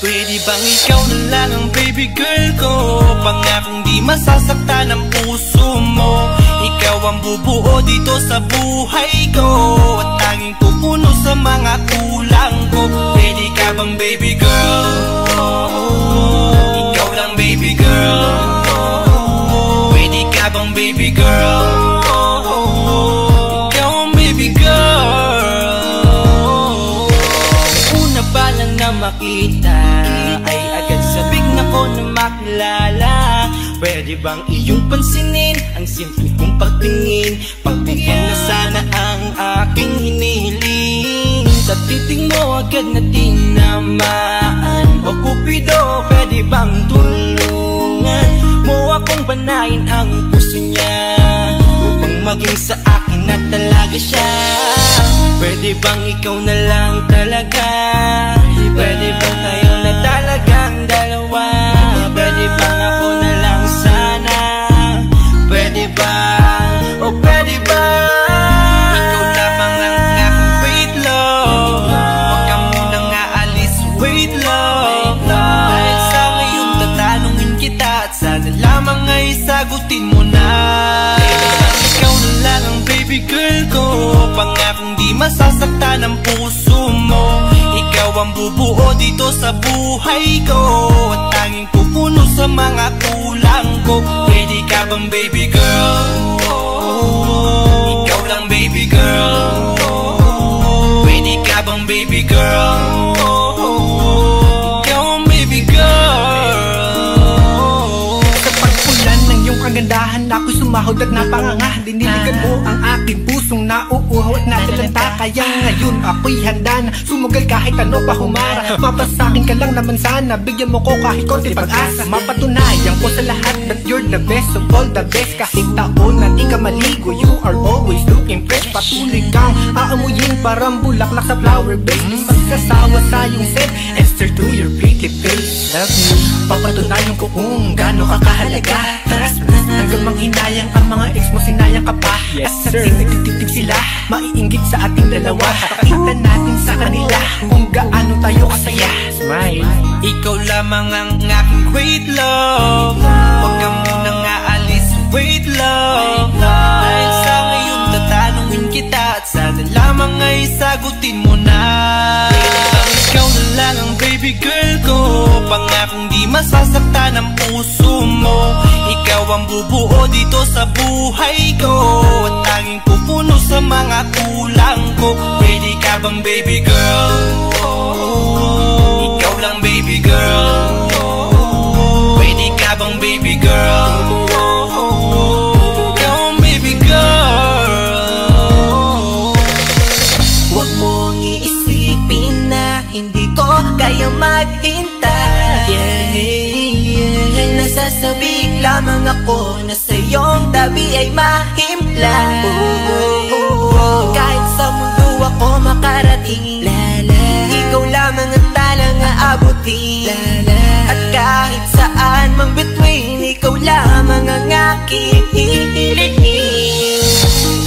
Pwede bang ikaw na lang ang baby girl ko? Pangakong di masasaktan ang puso mo. Ikaw ang bubuo dito sa buhay ko, at tanging pupuno sa mga kulang ko. Pwede ka bang baby girl? Ikaw lang baby girl. Pwede ka bang baby girl? Ikaw ang baby girl. Una pa lang na makita ay agad sabik na ko na makilala. Pwede bang iyong pansinin ang simple kong pagtingin? Pagbigyan na sana ang aking hinihiling. Sa titing mo agad na tinamaan. O Cupido, pwede bang tulungan mo akong banayin ang puso niya, upang maging sa akin na talaga siya? Pwede bang ikaw na lang talaga? Pwede bang tayo na talagang dalawa? Pwede bang ako na lang sana? Pwede ba? O pwede ba? Ikaw lamang ang aking wait love. Huwag ka munang aalis, wait love. Dahil sa ngayon tatanungin kita, at sana lamang ay sagutin mo na. Pwede bang ikaw na lang ang baby girl ko? Pangakong di masasaktan ang puso mo. Ikaw ang bubuo dito sa buhay ko, at tanging pupuno sa mga kulang ko. Pwede ka bang baby girl? Ikaw lang baby girl. Pwede ka bang baby girl? Ikaw ang baby girl. Sa pagpulan ng iyong kagandahan, ako'y sumahod at napanganga. Diniligan mo ang aking pusong nauuhaw at natalanta. Kaya ngayon ako'y handa na sumugal kahit ano pa humara. Mapasakin ka lang naman sana, bigyan mo ko kahit konti pag-asa. Mapatunayan ko sa lahat that you're the best of all the best. Kahit taon na di ka maligo, you are always looking fresh. Patuloy kang aamuyin parang bulaklak sa flower base. Di magsasawa sa iyong set and stare to your pretty face. Love you, papatunayan ko kung gaano ka kahalaga. Trust me, hanggang manghinayang ang mga ex mo, sinayang ka pa. Yes, at sir. sa nagtitig sila, maiinggit sa ating dalawa. Pakita natin sa kanila kung gaano tayo kasaya. Smile. Ikaw lamang ang aking great love. Huwag ka munang aalis, wait love. Dahil sa ngayon tatanungin kita, at sana lamang ay sagutin mo na. Pwede bang ikaw na lang ang baby girl ko? Pangakong di masasaktan ang puso mo. Ikaw ang bubuo dito sa buhay ko, at tanging pupuno sa mga kulang ko. Pwede ka bang baby girl? Ikaw lang baby girl. Pwede ka bang baby girl? Ikaw ang baby girl. Huwag mong iisipin na hindi ko kaya maghintay. Nasasabik lamang ako na sa iyong tabi ay mahimpla. Kahit sa mundo ako makarating, ikaw lamang ang talang aabutin. At kahit saan mang between, ikaw lamang ang aking hihilihin.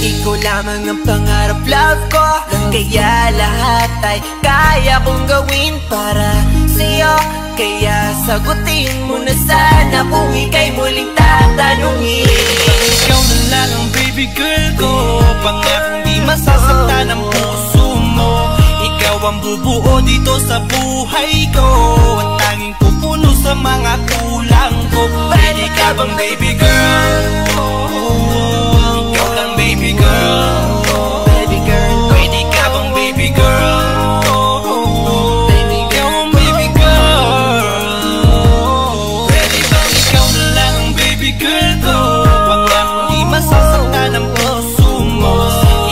Ikaw lamang ang pangarap, love ko. Kaya lahat ay kaya kong gawin para sa'yo. Kaya sagutin mo na sana kung ika'y muling tatanungin. Ikaw na lang ang baby girl ko. Pangakong di masasaktan ang puso mo. Ikaw ang bubuo dito sa buhay ko, at tanging pupuno sa mga kulang ko. Pwede ka bang baby girl? Ikaw lang baby girl. Baby girl, Pwede ka bang baby girl? baby Ikaw girl, ang baby girl. Pwede bang ikaw na lang ang baby girl ko? Pangakong di masasaktan ang puso mo.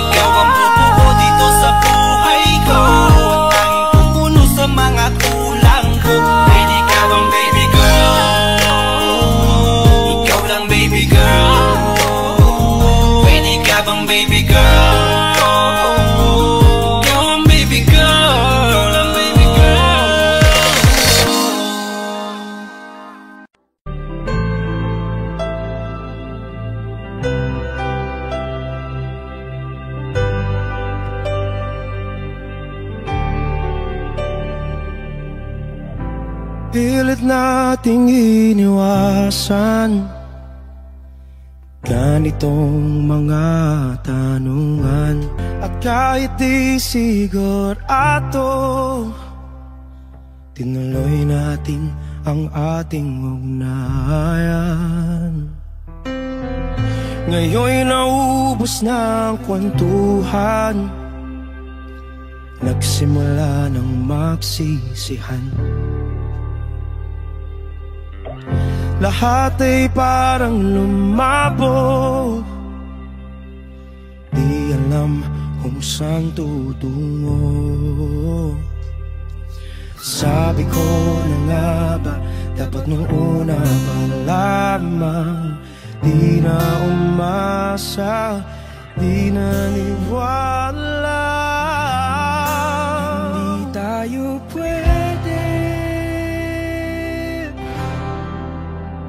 Ikaw ang bubuo dito sa buhay ko, at tanging pupuno sa mga kulang ko. Pwede ka bang baby girl? Ikaw lang baby girl. Pilit nating iniwasan ganitong mga tanungan. At kahit di sigurado, tinuloy natin ang ating ugnayan. Ngayon'y naubos na ang kwentuhan, nagsimula ng magsisihan. Lahat ay parang lumabo, di alam kung saan tutungo. Sabi ko na nga ba, dapat nung una pa lamang, di na umasa, di naniwala. Hindi tayo pwede,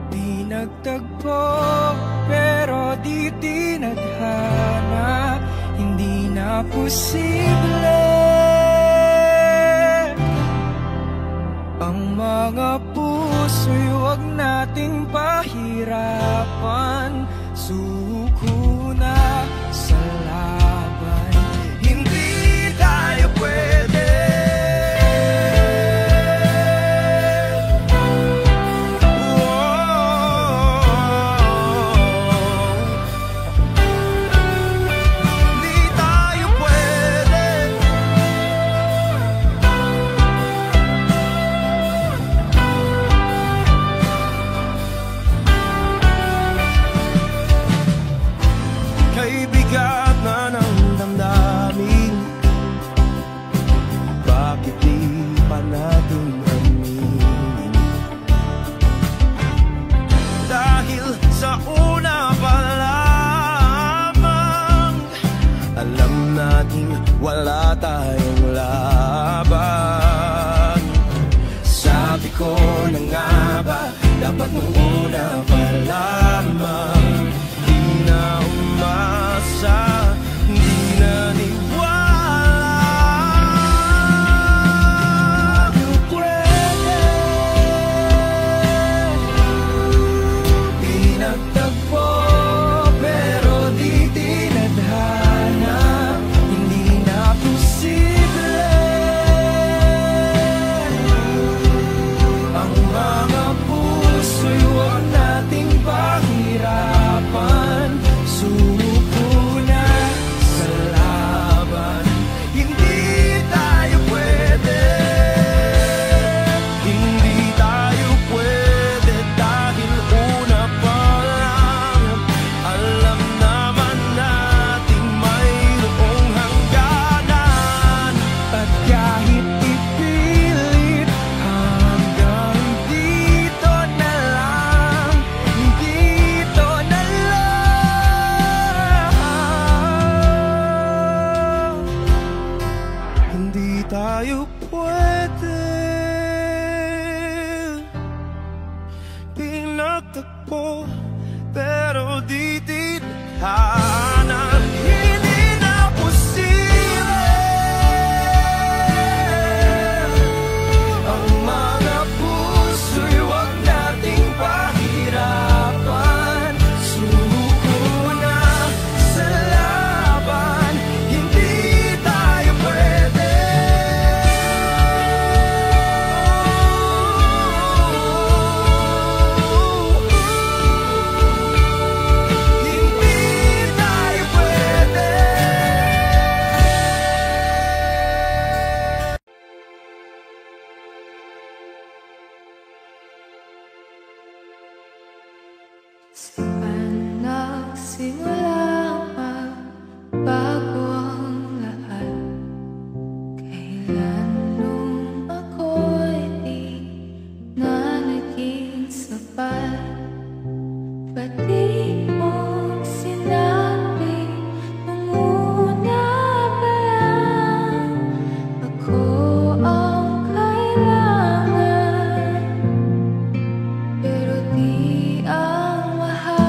di nagtagpo, pero di tinadhana. Hindi na posible ang mga puso'y huwag nating pahirapan. Suko na sa laban, hindi tayo pwede. Wala tayong laban. Sabi ko na nga ba, dapat nung una pa lamang, di na umasa, di na niwala. Tayo pwede, di nagtagpo, pero di tinadhana. Ang mga puso'y huwag nating pahirapan. Suko na sa laban, hindi tayo pwede. Hindi tayo pwede dahil una pa lang, alam naman nating mayroong hangganan. At kahit ipilit hanggang dito na lang, dito na lang, hindi tayo pwede. Pinagtagpo pero di tinadhana. Hindi na posible ang mga puso'y huwag nating pahirapan. Suko na sa laban, hindi tayo pwede. Hindi tayo pwede. Saan nagsimula bago ang lahat? Kailan nung ako'y di na naging sapat? Ba't di mo sinabi nung una pa lang, ako ang kailangan? Pero di ang mahal.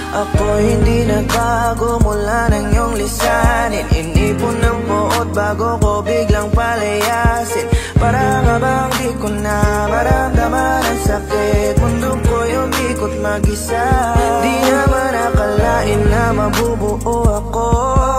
Ako hindi nagbago mula nang iyong lisanin. Inipon ng buot bago ko biglang palayasin. Para nga bang di ko na maramdaman ang sakit. Mundo ko yung ikot mag-isa. Di naman akalain na mabubuo ako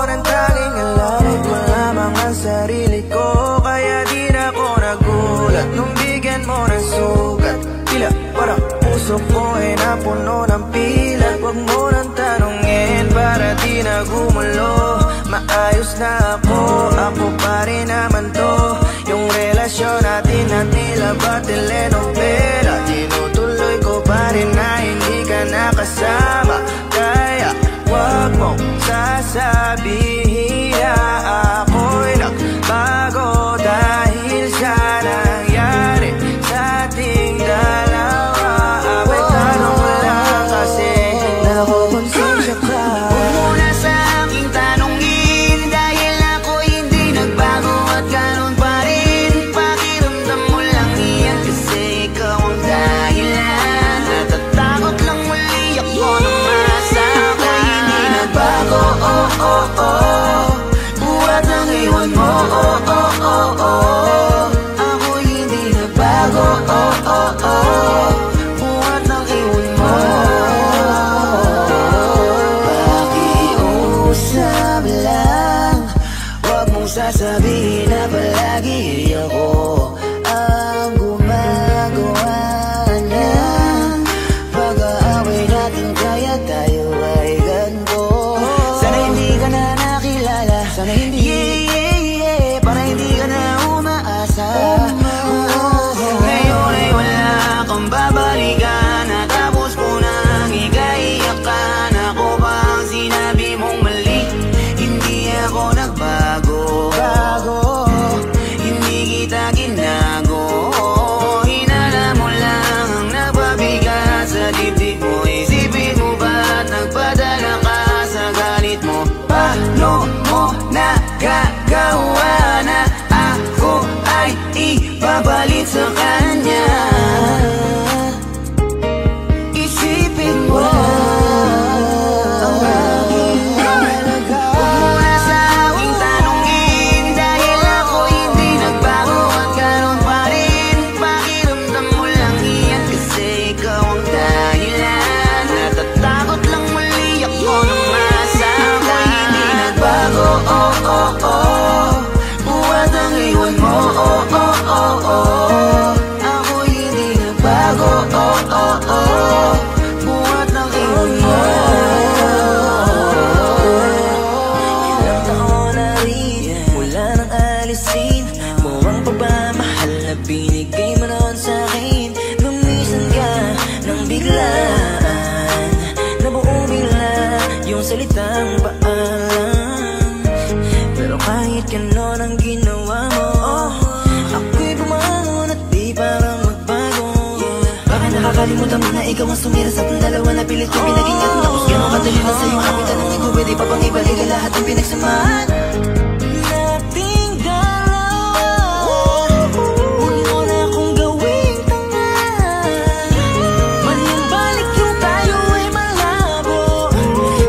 ng tanging alawit ko lamang ang sarili ko. Kaya di na ako nagulat nung bigyan mo ng sugat. Tila parang puso ko ay napuno ng pilat. Huwag mo nang tanungin para di na gumulo. Maayos na ako, ako pa rin naman to. Yung relasyon natin na tila ba telenovela. Tinutuloy ko pa rin na hindi ka nakasama. Kaya huwag mong sasabihin na ako'y nagbago dahil sa nangyari sa ating dalawa. May tanong ko lang kasi nakukonsensya ka. Huwag mo na sa aking tanongin dahil ako hindi nagbago at ganun pa rin. Pakiramdam mo lang iyan kasi ikaw ang dahilan. Natatakot lang muli ako na masaktan. Hindi nagbago, oh oh oh. Buhat ng iwan mo, oh oh oh oh. Ako hindi nagbago, oh oh oh. Buhat ng iwan mo. Pakiusap lang, huwag mong sasabihin na palagi ako ang gumagawa ng pag-aaway natin. Kaya tayo ay ganito. Sana hindi ka na nakilala. Sana hindi, para hindi ka na umaasa. Ngayon ay wala kang babalikan. Natapos ko nang ikaiyakan. Ako ba ang sinabi mong mali? Hindi ako nagbago. Hindi kita ginago. Hinala mo lang ang nagpabigat sa dibdib mo. Isipin mo ba't nagpadala ka sa galit mo? Paano mo nagagawa na ako ay ipapalit sa kanya? Isipin mo ang aking halaga. Huwag mo na sa aking tanongin dahil ako hindi nagbago at ganun pa rin. Pakiramdam mo lang iyan kasi ikaw ang dahilan. Natatakot lang muli ako na masaktan. Hindi nagbago, oh oh oh. Buhat ang iwan mo, oh oh oh oh. Ako hindi nagbago, oh oh oh. Buhat ang iwan mo. Ilang taon na rin mula nang alisin mo ang pagmamahal na binigay mo noon sa'kin. Gumisan ka ng biglaan, nabuo bigla yung salitang paalam. Pero kahit ganon ang ginawa mo, ako'y bumangon at di parang magbago. Baka nakakalimutan mo na ikaw ang sumira sa ating dalawa na pilit kong pinag-ingat. Tapos ganon kadali na sa'yo aking tanongin ko pwede pa bang ibalik ang lahat ng pinagsamahan nating dalawa. Huwag mo na akong gawing tanga. Mali ang balik yung tayo ay malabo.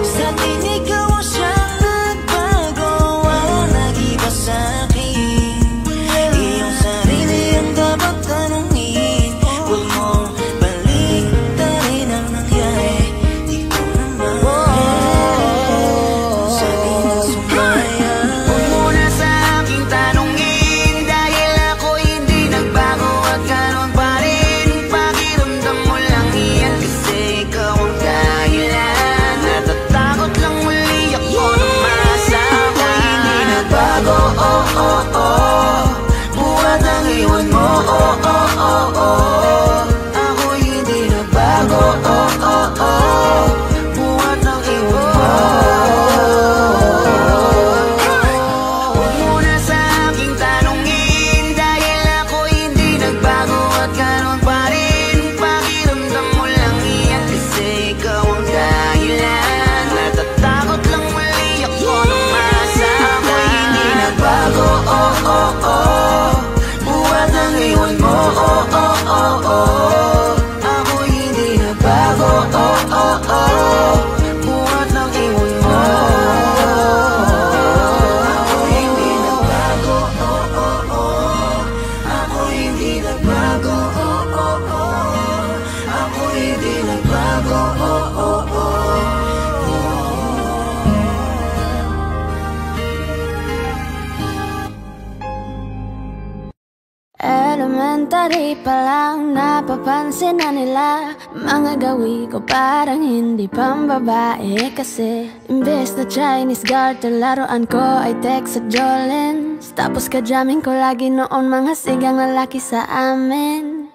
Sa atin ikaw ang siyang nagbago. Wala nag-iba sa'kin. Iyong sarili ang dapat tanongin. Huwag mong baliktarin ang nangyari. Di ko naman sabi ng sumaya. Elementary pa lang napapansin na nila mga gawi ko parang hindi pambabae. Kasi imbes na Chinese garter, laruan ko ay Tex at Jolens. Tapos ka-jamming ko lagi noon mga sigang lalaki sa amin.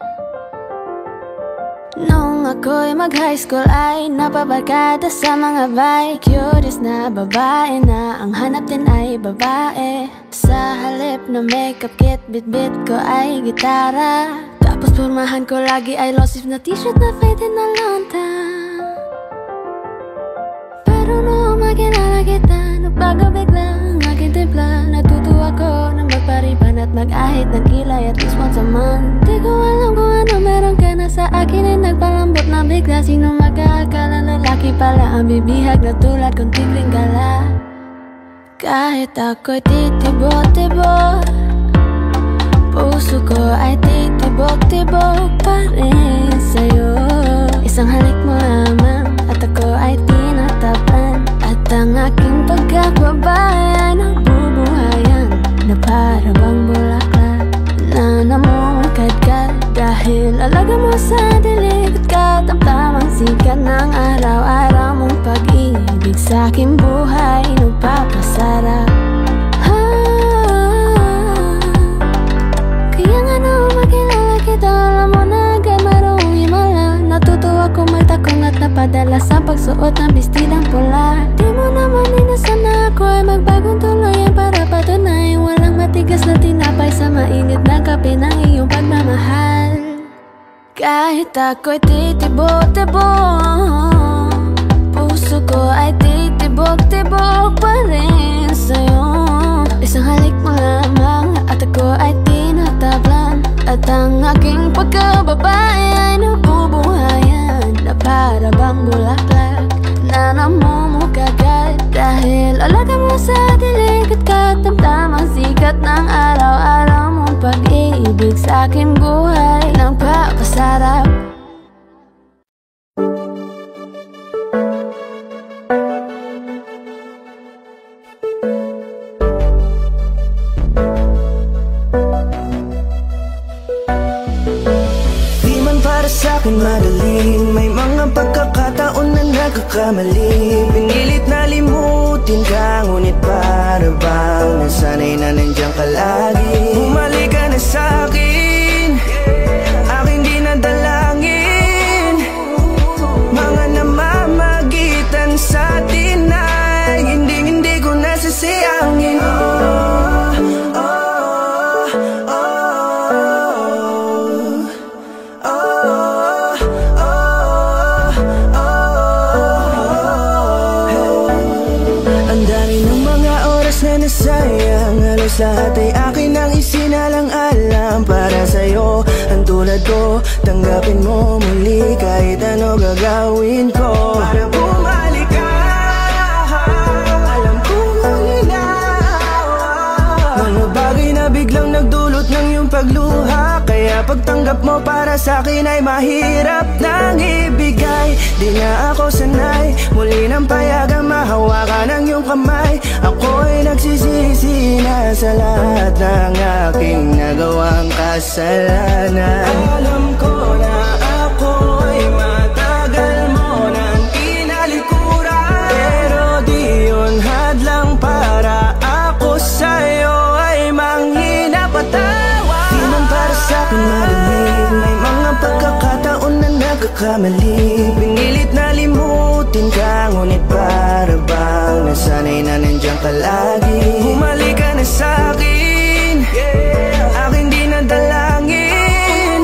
Nung ako'y mag-high school ay napabarkada sa mga bike. Curious na babae na ang hanap din ay babae. Sa halip na makeup kit, bit-bit ko ay gitara. Tapos pormahan ko lagi ay long sleeve na t-shirt na faded na lonta. Pero nung makilala kita, nagbago bigla ang aking timpla. Natutuwa ko na magpariban at mag-ahit ng kilay at least once a month. Di ko alam kung ano meron ka na sa akin ay nagpalambot na bigla. Sino mag-aakala lalaki pala ang bibihag na tulad kong tigling gala. Kahit ako'y titibok-tibok, puso ko ay titibok-tibok pa rin sa'yo. Isang halik mo lamang at ako ay tinatapan. At ang aking pagkakbabae ay nabubuhayan na para bang bulaklak na namumukadkad. Dahil alaga mo sa dilig at katamtamang sikat ng araw-araw mong pag-ibig sa aking buhay nagpapasarap. Kaya nga nung makilala kita, alam mo na agad marunong himala. Natutuwa ko magtakong at napadala sa pagsuot ng bestidang pula. Di mo naman inasan na ako ay magbagong tuluyan para patunay walang matigas na tinapay sa mainit na kape ng iyong pagmamahal. Kahit ako'y titibok-tibok, puso ko ay titibok-tibok pa rin sa'yo. Isang halik mo lamang at ako ay tinatablan. At ang aking pagkababae ay nabubuhayan na para bang bulaklak na namumukagad. Dahil alaga mo sa dilig at katamtamang sikat ng araw-araw mong pag-ibig sa aking buhay nagpapasarap. Di man para sa'kin magaling, may mga pagkakataon na nagkakamali. Pinilit na limutin ka, ngunit para bang nasanay na nandiyan ka lagi. Bumalik ka na sa'kin, aking dinadalangin. Mga namamagitan sa atin ay hindi ko nasasayangin. Sayang, halos lahat ay akin ang isinalang-alam para sa'yo. Ang tulad ko, tanggapin mo muli kahit ano gagawin ko para bumalik ka. Alam kong malinaw mga bagay na biglang nagdulot ng iyong pagluha. Kaya pagtanggap mo para sa'kin ay mahirap nang ibigay. Di na ako sanay, muli nang payagang mahawakan ang iyong kamay. Ako'y nagsisisi na sa lahat ng aking nagawang kasalanan. Alam ko na ako'y matagal mo nang tinalikuran, pero di yun hadlang para ako sa'yo ay manghina patawad. Di man para sa'kin marinig, may mga pagkakataon na nagkakamali. Pinilit na limutin ka, ngunit para bang nasanay na nandiyan ka lagi. Bumalik ka na sa'kin, aking dinadalangin.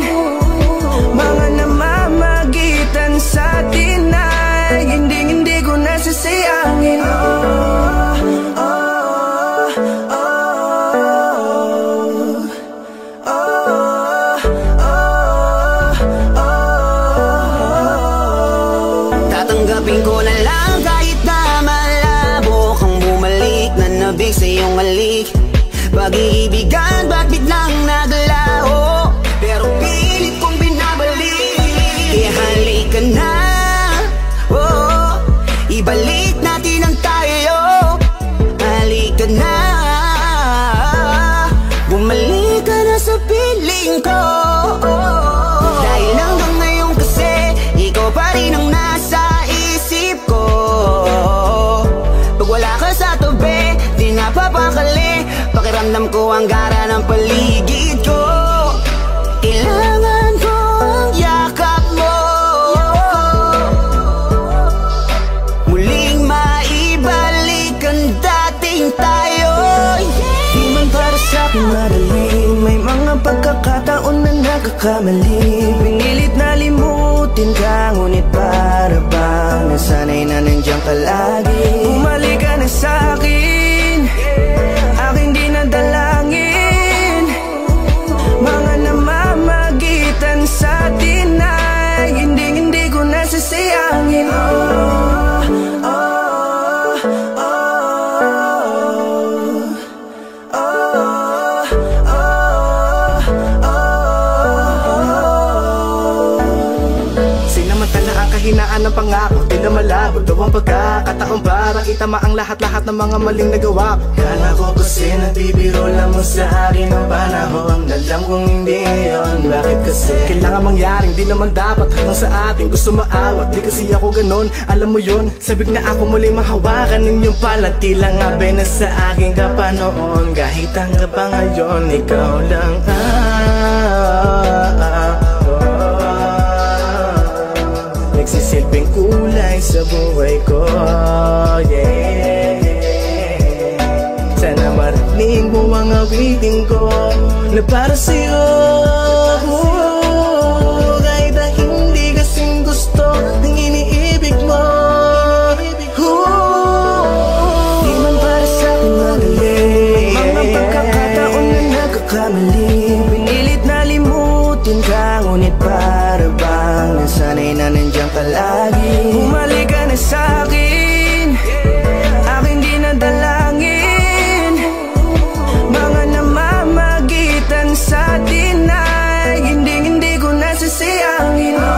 Mga namamagitan sa atin ay hindi ko nasasayangin. Tatanggapin ko na lang kahit na malabo kang bumalik na nabig sa iyong halik. Pag-iibigan ba't biglang naglaho, pero pilit kong binabalik. Kaya halika na, oh, ibalik natin ang tayo. Halika na, bumalik ka na sa piling ko. Ramdam ko ang gara ng paligid ko. Kailangan ko ang yakap mo, muling maibalik ang dating tayo. Di man para sa'kin madali, may mga pagkakataon na nagkakamali. Pinilit na limutin ka, ngunit para bang nasanay na nandiyan ka lagi. Bumalik ka na sa'kin, aking dinadalangin. Mga namamagitan sa atin ay hindi ko nasasayangin. Sinamantala ang kahinaan ng pangako, di na malabo daw ang pagkakataon para itama ang lahat-lahat ng mga maling nagawa ko. Kala ko kasi nagbibiro lang mo sa akin ang panahon, alam kong hindi yun. Bakit kasi kailangan mangyaring di naman dapat hanggang sa atin gusto maawat. Di kasi ako ganon, alam mo yun. Sabik na ako muli mahawakan ninyong palat, tila nga na sa akin ka pa noon. Kahit hanggang pa ngayon, ikaw lang nagsisilbing kulay sa buhay ko, yeah. Sana marinig mo ang awitin ko na para sa'yo, kahit na hindi kasing gusto ng iniibig mo. Di man para sa'kin madali, mga pagkakataon na nagkakamali. Pinilit na limutin ka, ngunit para bang nasanay na nandiyan ka lagi. Bumalik ka na sa'kin, aking dinadalangin. Mga namamagitan sa atin ay hindi ko nasasayangin. Hindi ko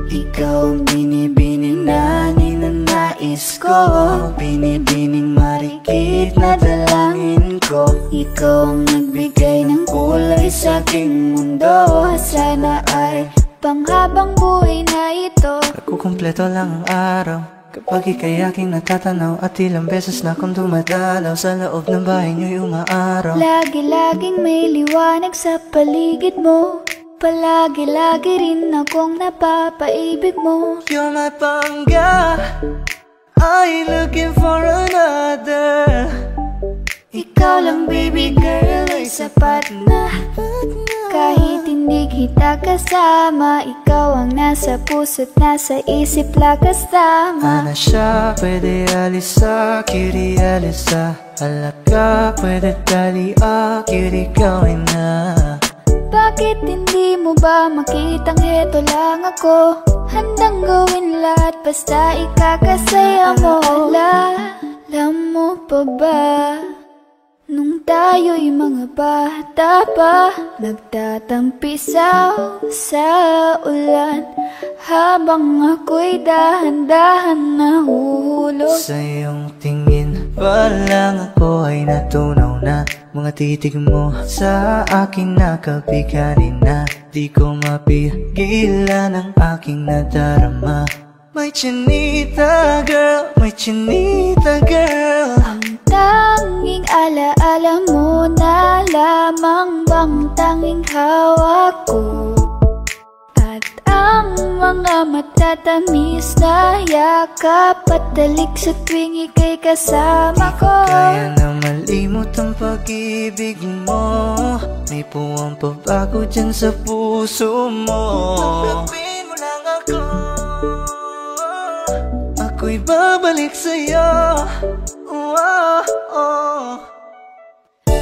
Ikaw ang binibining na ninanais ko, binibining marikit na dalangin ko. Ikaw ang nagbigay ng kulay sa aking mundo, sana ay panghabang buhay na ito. Nagkukumpleto lang ang araw kapag ika'y aking natatanaw, at ilang beses na akong dumadalaw sa loob ng bahay niyo'y umaaraw. Lagi-laging may liwanag sa paligid mo, palagi-lagi rin akong napapaibig mo. You're my pangga, I ain't looking for another. Ikaw lang baby girl ay sapat na. Kahit hindi kita kasama, ikaw ang nasa puso't nasa isip lakas tama. Ana siya, pwede alisa, kiri alisa. Alaka, pwede tali, kiri gawin na. Bakit hindi mo ba makitang heto lang ako? Handang gawin lahat basta ikakasaya mo. Alam mo pa ba, nung tayo'y mga bata pa, nagtatampisaw sa ulan, habang ako'y dahan-dahan nahuhulog. Sa iyong tingin pa lang ako ay natunaw na. Mga titig mo sa akin nakabiganin na. Di ko mapigilan ang aking nadarama. My chinita girl, my chinita girl. Ang tanging alaala mo na lamang bang tanging hawak ko, at ang mga matatamis na yakap at dalik sa tuwing ika'y kasama ko. Kaya na malimot ang pag-ibig mo, may puwang pabago dyan sa puso mo. Tanggapin mo lang ako, ako'y babalik sa'yo.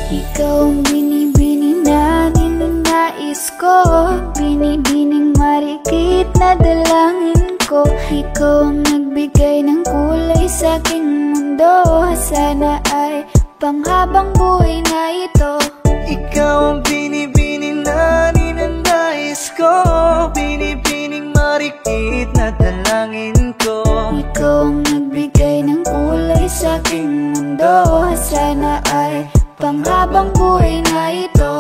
Ikaw ang binibining na ninanais ko, binibining marikit na dalangin ko. Ikaw ang nagbigay ng kulay sa aking mundo. Sana ay panghabang buhay na ito. Ikaw ang binibini na ninanais ko, binibining marikit na dalangin ko. Ikaw ang nagbigay ng kulay sa aking mundo. Sana ay panghabang buhay na ito.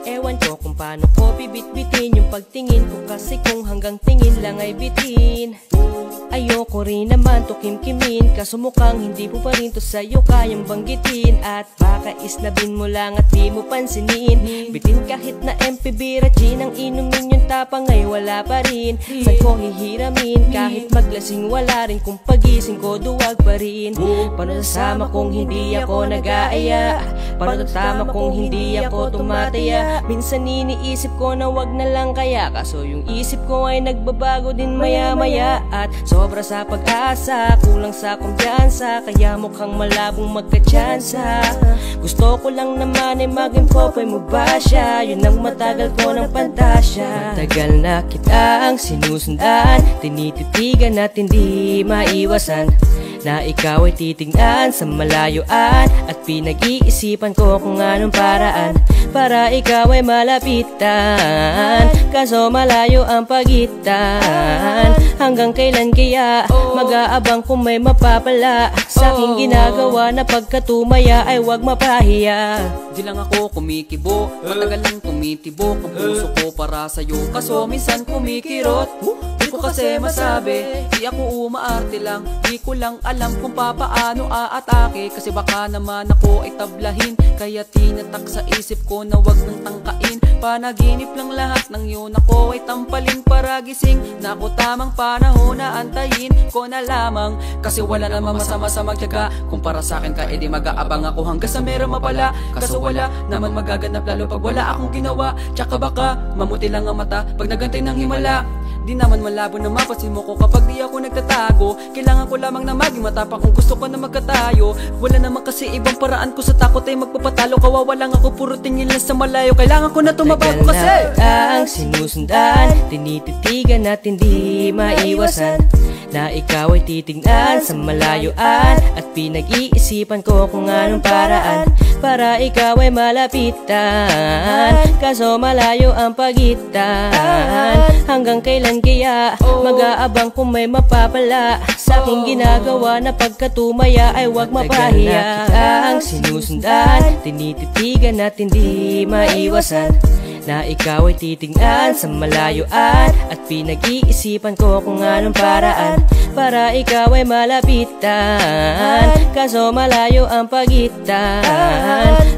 Ewan ko kung paano ko bibit-bitin yung pagtingin ko, kasi kung hanggang tingin lang ay bitin. Ayoko rin naman to kimkimin, kaso mukhang hindi mo pa rin to sa'yo kayang banggitin. At baka isnabin mo lang at di mo pansinin. Bitin kahit na MPB Rachin ang inumin, yung tapang ay wala pa rin. Saan ko hihiramin kahit maglasing, wala rin kung pagising ko duwag pa rin. Paano sasama kung hindi ako nag-aaya? Paano tatama kung hindi ako tumataya? Minsan iniisip ko na wag na lang kaya, kaso yung isip ko ay nagbabago din maya-maya. At sobra sa pag-asa, kulang sa kumpiyansa, kaya mukhang malabong magkatsansa. Gusto ko lang naman ay maging popoy mo ba siya? Yun ang matagal ko ng pantasya. Matagal na kitang sinusundan, tinititigan at hindi maiwasan na ikaw ay titignan sa malayuan. At pinag-iisipan ko kung anong paraan para ikaw ay malapitan, kaso malayo ang pagitan. Hanggang kailan kaya mag-aabang kung may mapapala sa aking ginagawa na pagkatumaya ay wag mapahiya. Di lang ako kumikibo, matagal lang tumitibok ang puso ko para sa'yo, kaso minsan kumikirot. Di ko kasi masabi, di ako umaarte lang, di ko lang alam kung papaano aatake. Kasi baka naman ako ay tablahin, kaya tinatak sa isip ko na wag nang tangkain. Panaginip lang lahat ng yun, ako ay tampalin para gising. Na ako tamang panahon na antayin ko na lamang, kasi wala namang masama sa magtiyaga. Kung para sa akin ka, edi mag-aabang ako hanggang sa meron mapala. Kaso wala naman magaganap lalo pag wala akong ginawa. Tsaka baka mamuti lang ang mata pag nagantay ng himala. Di naman malabo na mapasin mo ko kapag di ako nagtatago. Kailangan ko lamang na maging matapang kung gusto ko na magkatayo. Wala naman kasi ibang paraan ko sa takot ay magpapatalo. Kawawa lang ako, puro tingin lang sa malayo. Kailangan ko na tumabago kasi ang sinusundan, tinititigan at hindi maiwasan na ikaw ay titignan sa malayuan. At pinag-iisipan ko kung anong paraan para ikaw ay malapitan, kaso malayo ang pagitan. Hanggang kailan kaya mag-aabang kung may mapapala sa aking ginagawa na pagkatumaya ay wag mapahiya. Ang sinusundan, tinititigan at hindi maiwasan na ikaw ay titignan sa malayuan. At pinag-iisipan ko kung anong paraan para ikaw ay malapitan, kaso malayo ang pagitan.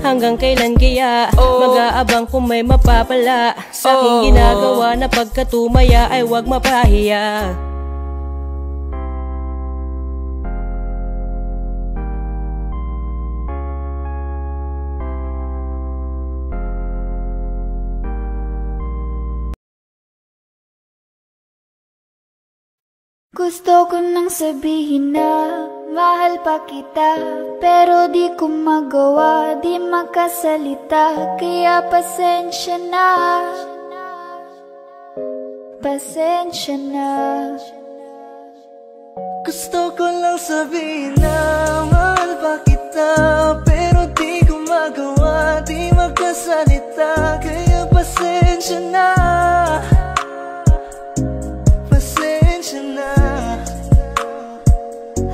Hanggang kailan kaya mag-aabang kung may mapapala sa aking ginagawa na pagkatumaya ay wag mapahiya. Gusto ko nang sabihin na mahal pa kita, pero di ko magawa, di makasalita. Kaya pasensya na, pasensya na. Gusto ko lang sabihin na mahal pa kita, pero di ko magawa, di magkasalita. Kaya pasensya na, pasensya na.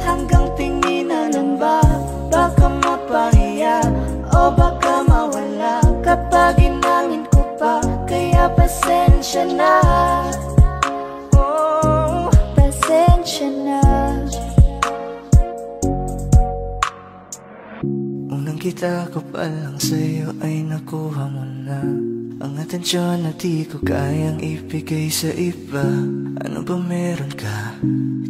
Hanggang tingin na lang ba, baka mapahiya o baka mawala kapag inangin ko pa. Kaya pasensya na, oh, pasensya na. Unang kita ko pa lang sa'yo ay nakuha mo na ang atensyon na di ko kayang ibigay sa iba. Ano ba meron ka?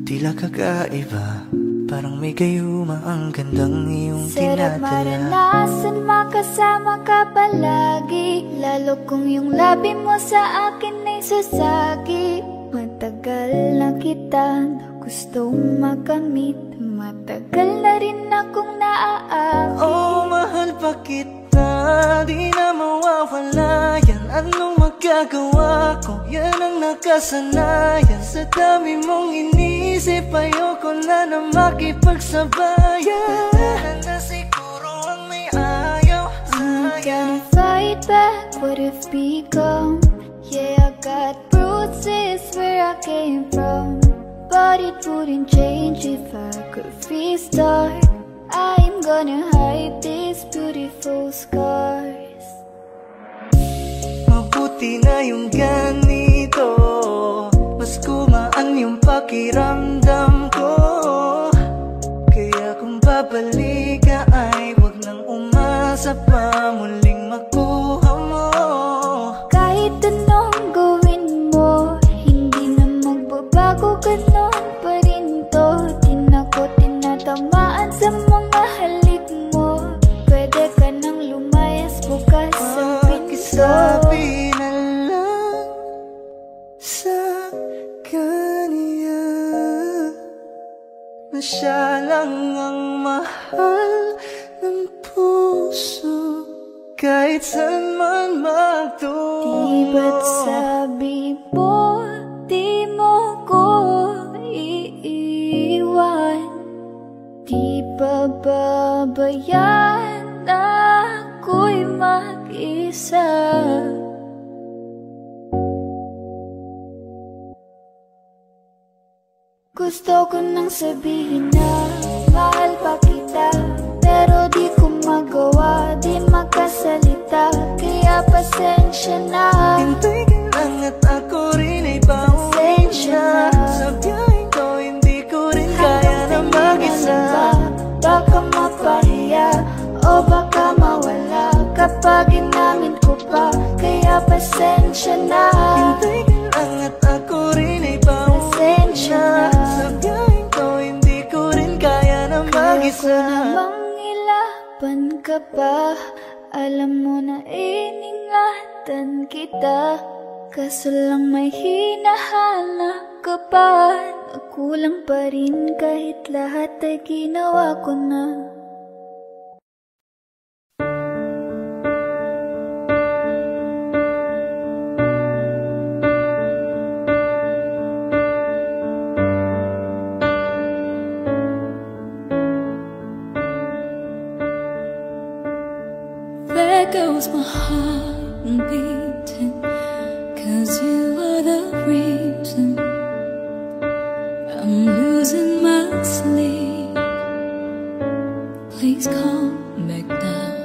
Tila kakaiba, parang may gayuma ang gandang iyong tinatala. Sarap maranasan makasama ka palagi, lalo kung yung labi mo sa akin ay sasagi. Matagal na kitang gustong makamit. Matagal na rin akong naaakit. Oh, mahal pa kita, di na mawawala yan. Anong magagawa ko? Yan ang nakasanayan. Sa dami mong inisip, ayoko na na makipagsabayan. Na siguro ang may ayaw I'm gonna fight back what if become. Yeah, I got bruises where I came from, but it wouldn't change if I could restart. I'm gonna hide these beautiful scars. Mabuti na yung ganito, mas gumaan yung pakiramdam ko. Kaya kung babalik ka ay wag nang umasa pa muling makuha mo. Kahit anong gawin mo, hindi na magbabago, ganon pa rin to. Di na ko tinatamaan sa mga halik mo. Pwede ka nang lumayas, bukas ang pinto. Pakisabi na lang sa kanya na siya lang ang mahal ng puso, kahit saan man magtungo. Di ba't sabi mo, di mo ko iiwan? Di ba babayaan na ako'y mag-isa? Gusto ko nang sabihin na mahal pa kita, pero di ko magawa, di makasalita. Kaya pasensya na. Hintay ka lang at ako rin ay pauwi na. Sa biyaheng ko hindi ko rin kaya na mag-isa. Baka mapahiya o baka mawala kapag inamin ko pa. Kaya pasensya na. Hintay ka lang at ako rin ay pauwi na. Sa biyaheng ko hindi ko rin kaya na mag-isa. Kaya ko namang ilaban ka pa. Alam mo na iningatan kita, kaso lang may hinahanap ka pa. Nagkulang pa rin kahit lahat ay ginawa ko na. There goes my heart beating, 'cause you are the reason I'm losing my sleep. Please come back now.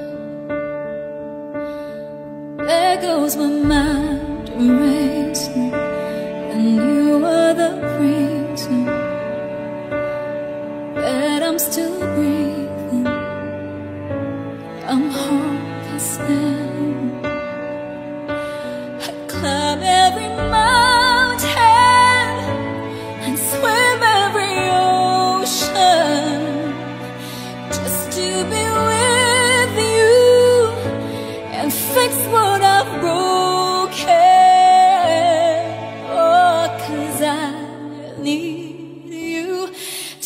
There goes my mind racing, and you are the reason that I'm still breathing. I'm hopeless now. I climb every mountain and swim every ocean just to be with you and fix what I've broken. Oh, 'cause I need you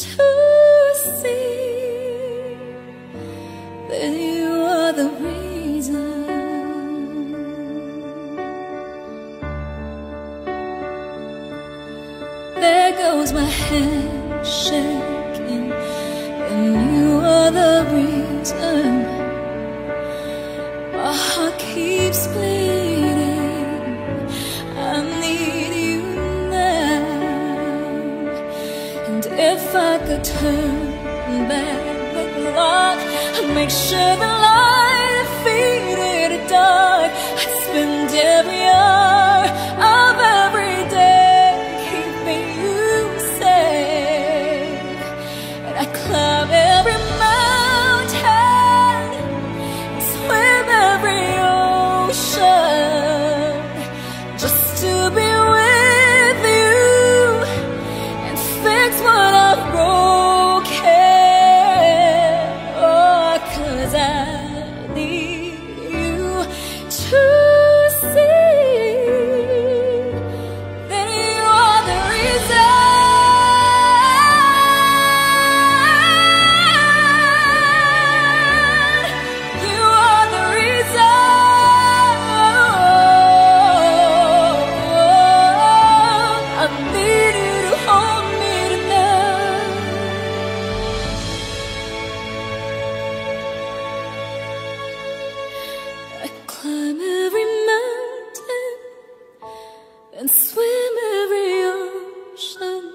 to see that you are the reason. There goes my head shaking, and you are the reason. My heart keeps bleeding. I need you now. And if I could turn back the clock, I'd make sure the light defeated the dark. I'd spend every hour of every day keeping you safe. And I climb every mountain, swim every ocean just to be with you and fix what I've broken. Oh, 'cause I and swim every ocean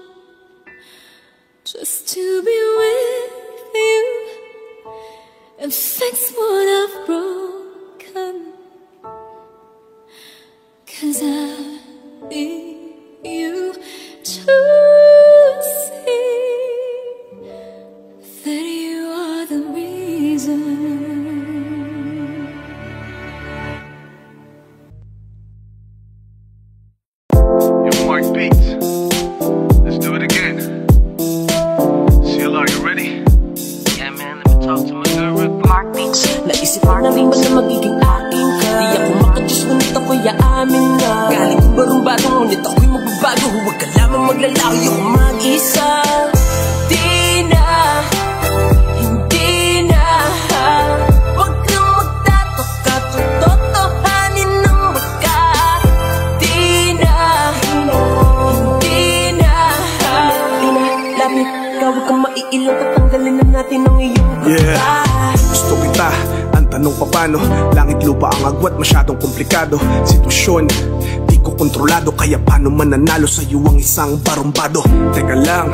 just to be with you and fix what I've broken. 'Cause I need you to see that you are the reason. Mark Beats. Let's do it again. CLR, you ready? Yeah, man, let me talk to my girl. Mark Beats. Naisip ko na rin ba na magiging akin ka? Di ako makadiyos, ngunit ako'y aamin na galing ko barumbado, ngunit ako'y magbabago. Huwag ka lamang maglalayo kung mag-isa. Di na, hindi na, huwag kang magtataka, tutotohanin ng baka. Di na, lapit ka, huwag kang maiilang, tatanggalin na natin ang iyong kaba. Gusto kita, ang tanong pa paano? Langit lupa ang agwat, masyadong komplikado. Sitwasyon, di ko kontrolado, kaya paano mananalo sa'yo ang isang barumbado? Teka lang,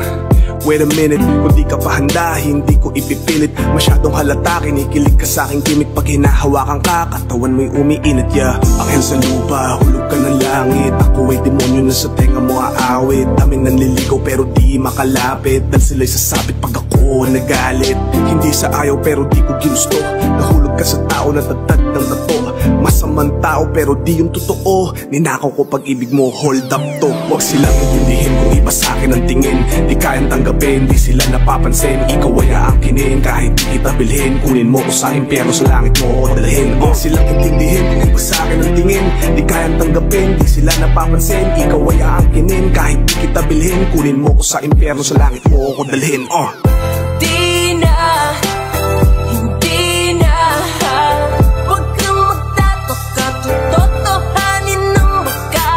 wait a minute, kung di ka pa handa, hindi ko ipipilit. Masyadong halata, kinikilig ka sa aking gimmick. Pag hinahawakan ka, katawan mo'y umiinit, yeah. Akin sa lupa, hulog ka ng langit. Ako ay demonyo na sa tenga mo aawit. Daming nanliligaw pero di makalapit, dahil sila'y sasabit pag ako nagalit. Hindi sa ayaw pero di ko ginusto. Nahulog ka sa tao na tatad ng tato. Masamang tao pero di yung totoo. Ninakaw ko pag-ibig mo, hold up to. Huwag silang intindihin kung iba sa'kin ang tingin. Di kayang tanggapin, di sila napapansin. Ikaw ay aangkinin, kahit di kita bilhin. Kunin mo ko sa impyerno, sa langit mo ko dalhin. Huwag silang intindihin kung iba sa'kin ang tingin. Di kayang tanggapin, di sila napapansin. Ikaw ay aangkinin, kahit di kita bilhin. Kunin mo ko sa impyerno, sa langit mo ko dalhin. Di na, hindi na, huwag kang magtataka, tutotohanin ng baka.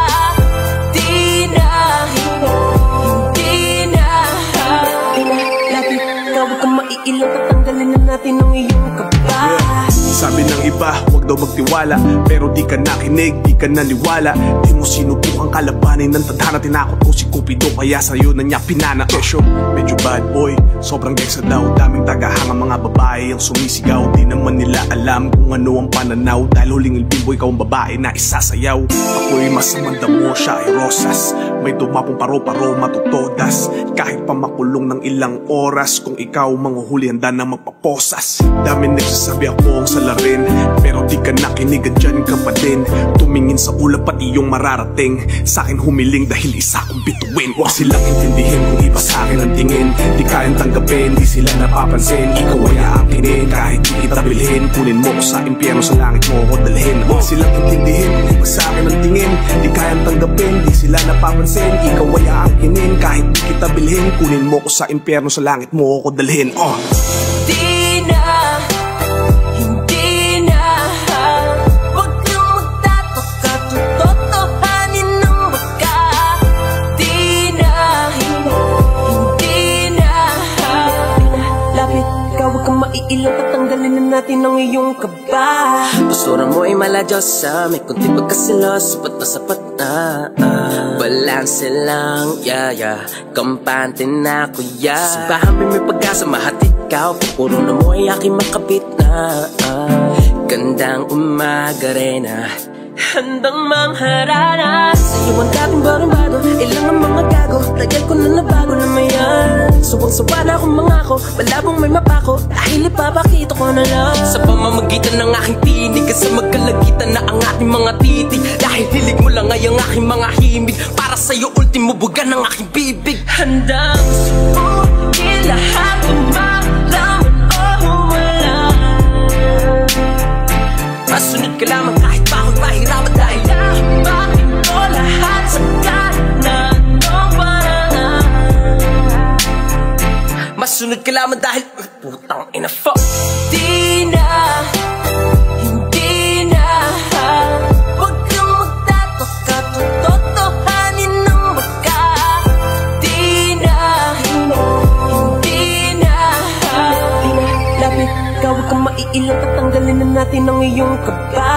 Di na, hindi na, lapit ka, huwag kang maiilang, tatanggalin na natin ang iyong kaba. Sabi ng iba, huwag daw magtiwala, pero di ka nakinig, di ka naniwala. Di mo sinubukang kalabanin ng tadhana. Tinakot ko si Cupido, kaya sa'yo na niya pinana. Kesyo, medyo bad boy, sobrang geksa daw. Daming tagahang ang mga babae ang sumisigaw. Di naman nila alam kung ano ang pananaw, dahil huling ilbimbo ikaw ang babae na isasayaw. Ako'y masamang damo, siya ay rosas. May tumapong paro-paro, matutodas. Kahit pa makulong ng ilang oras, kung ikaw manghuhuli, handa na magpaposas. Dami nagsasabi ako ang salarin, pero di ka nakinig at dyan ka pa din. Tumingin sa ulap pati yung mararating. Sa'kin humiling dahil isa kong bituin. Huwag silang intindihin kung iba sa'kin ang tingin. Di kayang tanggapin, di sila napapansin. Ikaw ay aangkinin, kahit di kita bilhin. Kunin mo ko sa impyerno, sa langit mo ko dalhin. Huwag silang intindihin kung iba sa'kin ang tingin. Di kayang tanggapin, di sila napapansin. Ikaw ay aangkinin, kahit di kita bilhin. Kunin mo ko sa impyerno, sa langit mo ko dalhin. Di na, hindi na, huwag kang magtataka, tutotohanin ng baka. Di na, hindi na, lapit ka, huwag kang maiilang, tatanggalin na natin ang iyong kaba. Postura mo ay maladyosa, may kunti pagkasilos, sapat na sapat na. Balanse lang, yeah, kampante na kuya. Simbahan may pag-asa, mahatid ka, pupuro na mo ay aking makapit na. Gandang umaga rin na, handang mangharana. Sa'yo ang dating barumbado, ilang ang mga gago. Tagal ko na nabago na mayan. Suwang-sawa na akong mangako, malabong may mapako, dahil ipapakita ko na lang. Sa pamamagitan ng aking tinig, sa magkalagitan na ang ating mga titig. Dahil hilig mo lang ay ang aking mga himig, para sa'yo ultimo buga ng aking bibig. Handang subukin lahat ng malaman o wala. Masunod ka lamang kahit bakit mahirapan, dahil bakit ko lahat sa kanan ng paraan. Masunod ka lamang dahil putang ina fuck. Di na, hindi na, huwag kang magtataka, tutotohanin ng baka. Di na, hindi na, lapit ka, huwag kang maiilang, tatanggalin na natin ang iyong kaba.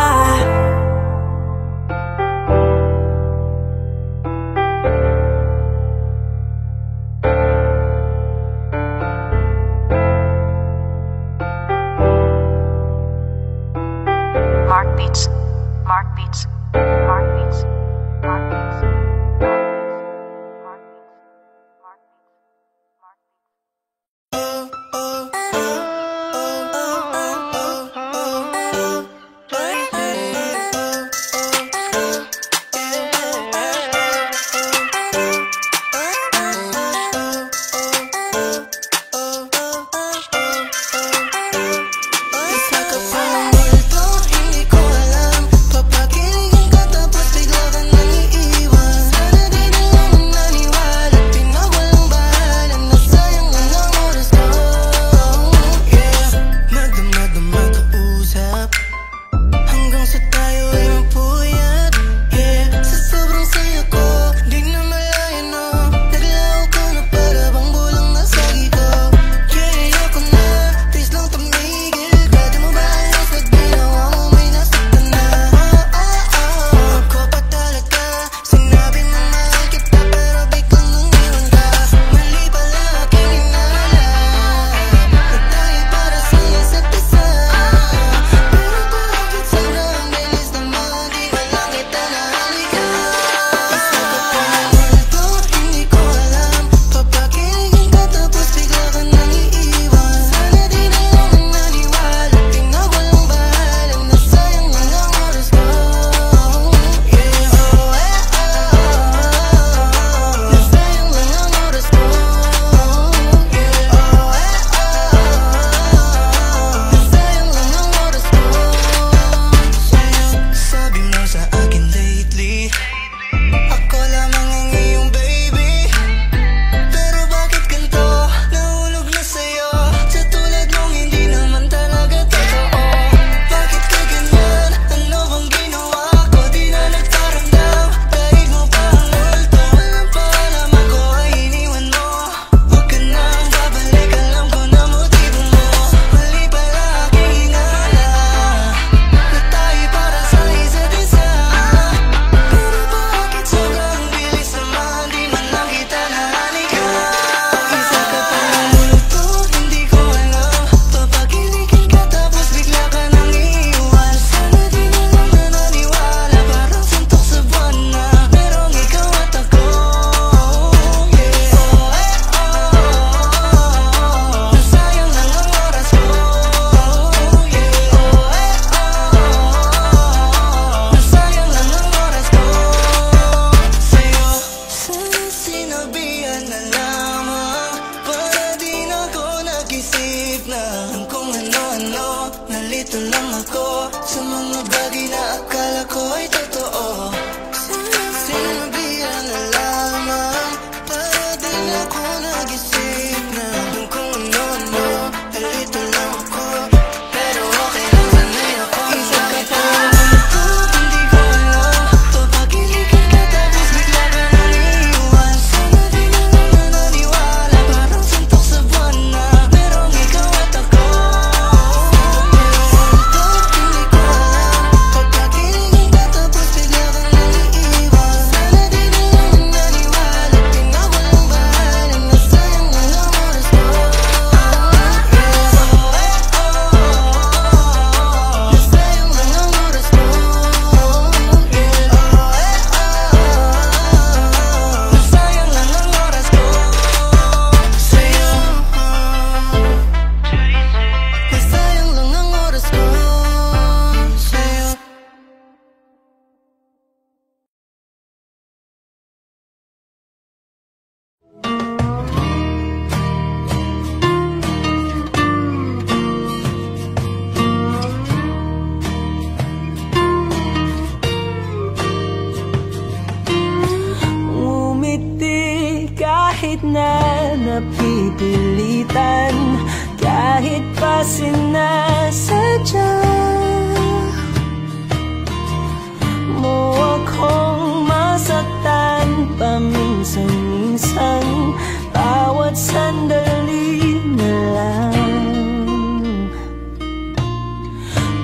kahit na napipilitan, kahit pa sinasadya mo akong masaktan paminsan-minsan, bawat sandali na lang.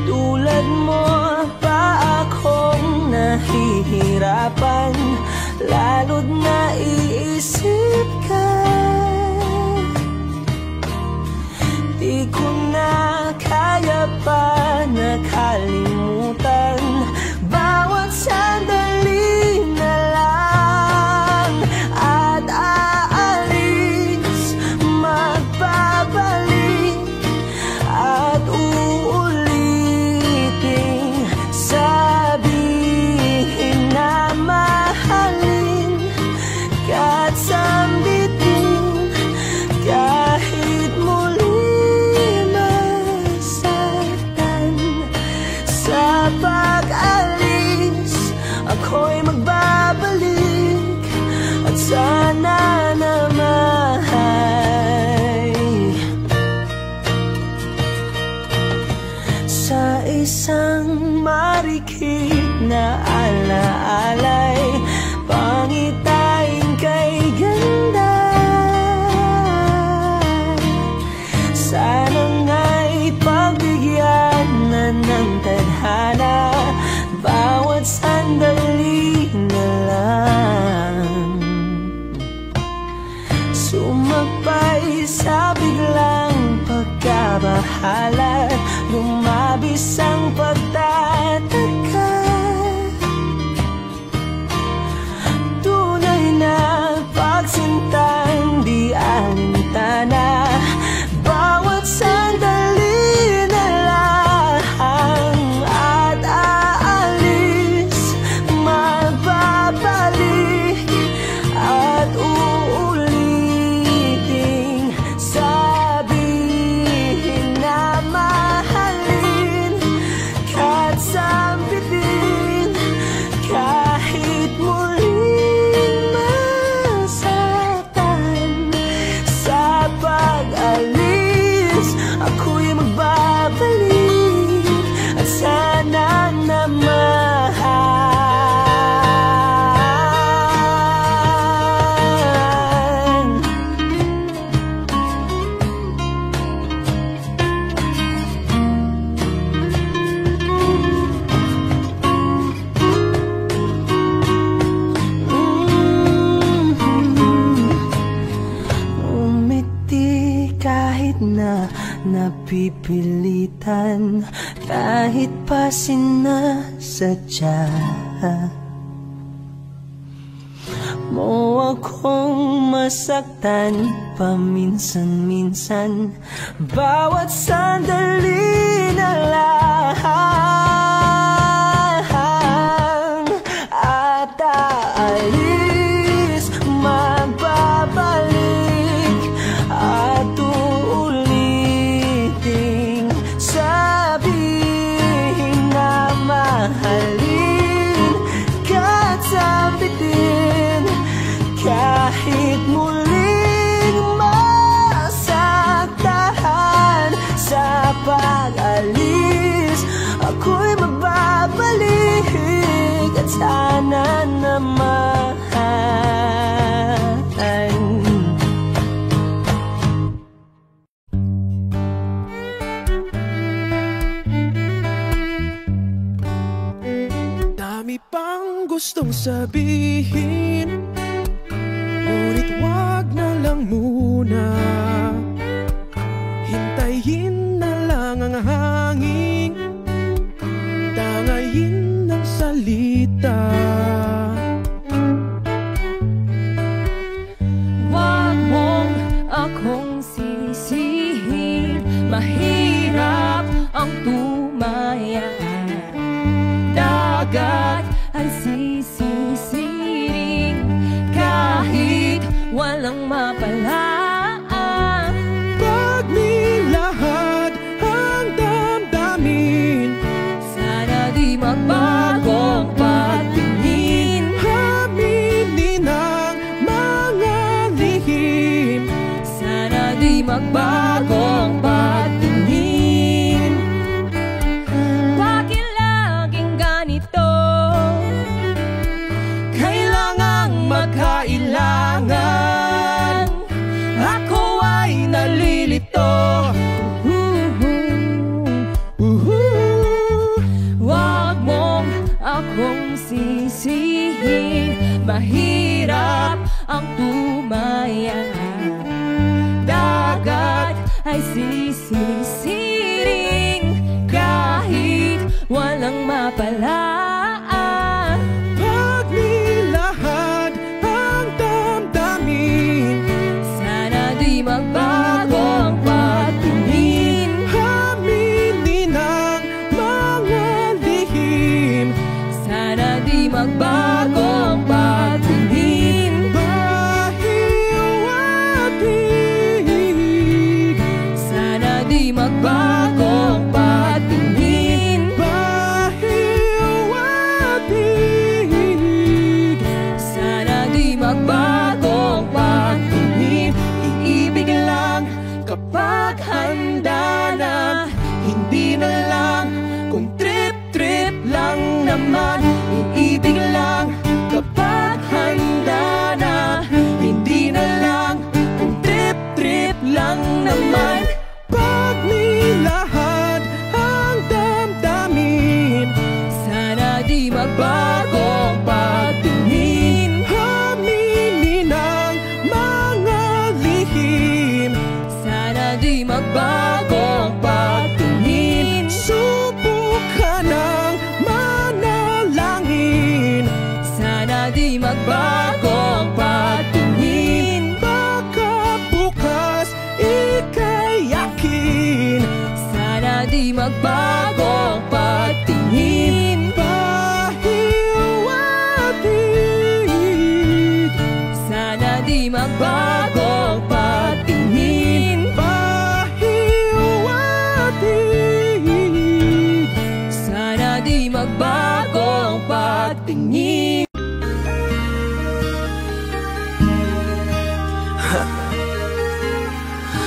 Tulad mo pa akong nahihirapan, lalo't naiisip ka. Di ko na kaya pa nakalimutan, bawat sandali na lang. At aalis, magbabalik, at uulitin, sabihin na mahalin ka at sambitin, kahit muli masaktan. Sa pag-alis, ako'y magbabalik, at sana naman sa isang marikit na alaalay, pangitain kay ganda. Sana nga'y pagbigyan na ng tadhana, bawat sandali na lang. Sumagpay sa biglang pagkabahala, lumabis ang pagtataka. Tunay na pagsintang di alintana, bawat sandali na lang. At aalis, magbabalik, at uulitin, sabihin na mahalin ka at sambitin, kahit muling masaktan. Sa pag-alis, ako'y magbabalik, at sana naman umiti kahit na napipilitan, kahit pa sinasadya mo akong masaktan paminsan-minsan, bawat sandali na lang. At aalis, magbabalik, at uulitin, sabihin na mahalin ka at sambitin, kahit muling masaktan. Sa pag-alis, ako'y magbabalik, at sana naman Dami pang gustong sabihin, ngunit wag na lang muna. Hintayin na lang ang hangin, tangayin ng salita. Wag mong akong sisihin, mahirap ang tumaya. Dagat ay sisisiring, kahit walang mapalaan. Pag nilahad ang damdamin, sana di magbagong pagtingin. aminin ang mga lihim, mahirap ang tumaya. Dagat ay sisisiring kahit walang mapalaan. Pag nilahad ang damdamin, sana di magbago ang patingin. aminin ang mga lihim, Sana di magbago ang patingin. pahiwatig, Sana di magbago ang patingin. pahiwatig. Sana di magbago ang patingin. Iibig lang kapag handa na, hindi na lang kung trip-trip lang naman. Iibig lang kapag handa na, hindi na lang kung trip-trip lang naman. Pag nilahad ang damdamin, Sana di magbago ang patingin. aminin ang mga lihim, Sana di magbago ang patingin. subukan ng manalangin. Sana di magbago ang patingin. Baka bukas ika'y yakin, Sana di magbago ang patingin. pahiwatig, Sana di magbago ang patingin. pahiwatig. Sana di magbago ang patingin.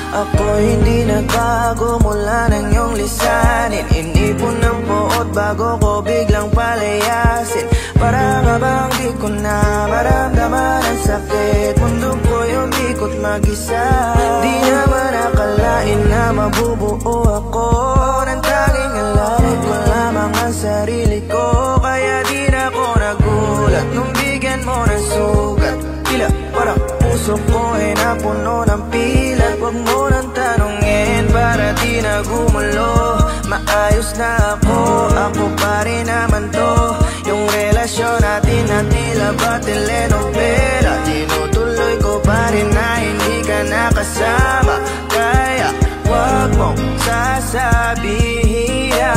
Ako hindi nagbago mula ng iyong lisanin. Inipon ng puot bago ko biglang palayasin. Para ka bang di ko na maramdaman ang sakit. Mundo ko yung ikot mag-isa. Di naman akalain na mabubuo ako ng tanging alalay ko lamang ang sarili ko. Kaya di na ako nagulat nung bigyan mo ng sugat. Tila parang puso ko ay napuno ng pilat. Huwag mo nang tanungin para di na gumulo. Maayos na ako pa rin naman to. Yung relasyon natin na tila ba telenovela, tinutuloy ko pa rin na hindi ka nakasama. Kaya huwag mong sasabihin na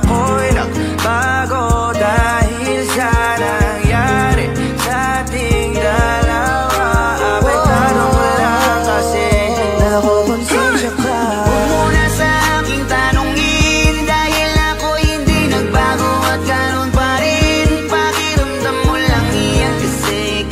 ako'y nagbago dahil sa nangyari sa ating dalawa. May tanong ko lang kasi nakukonsensya ka. Huwag mo na sa aking tanongin, dahil ako hindi nagbago at ganun pa rin. Pakiramdam mo lang iyan kasi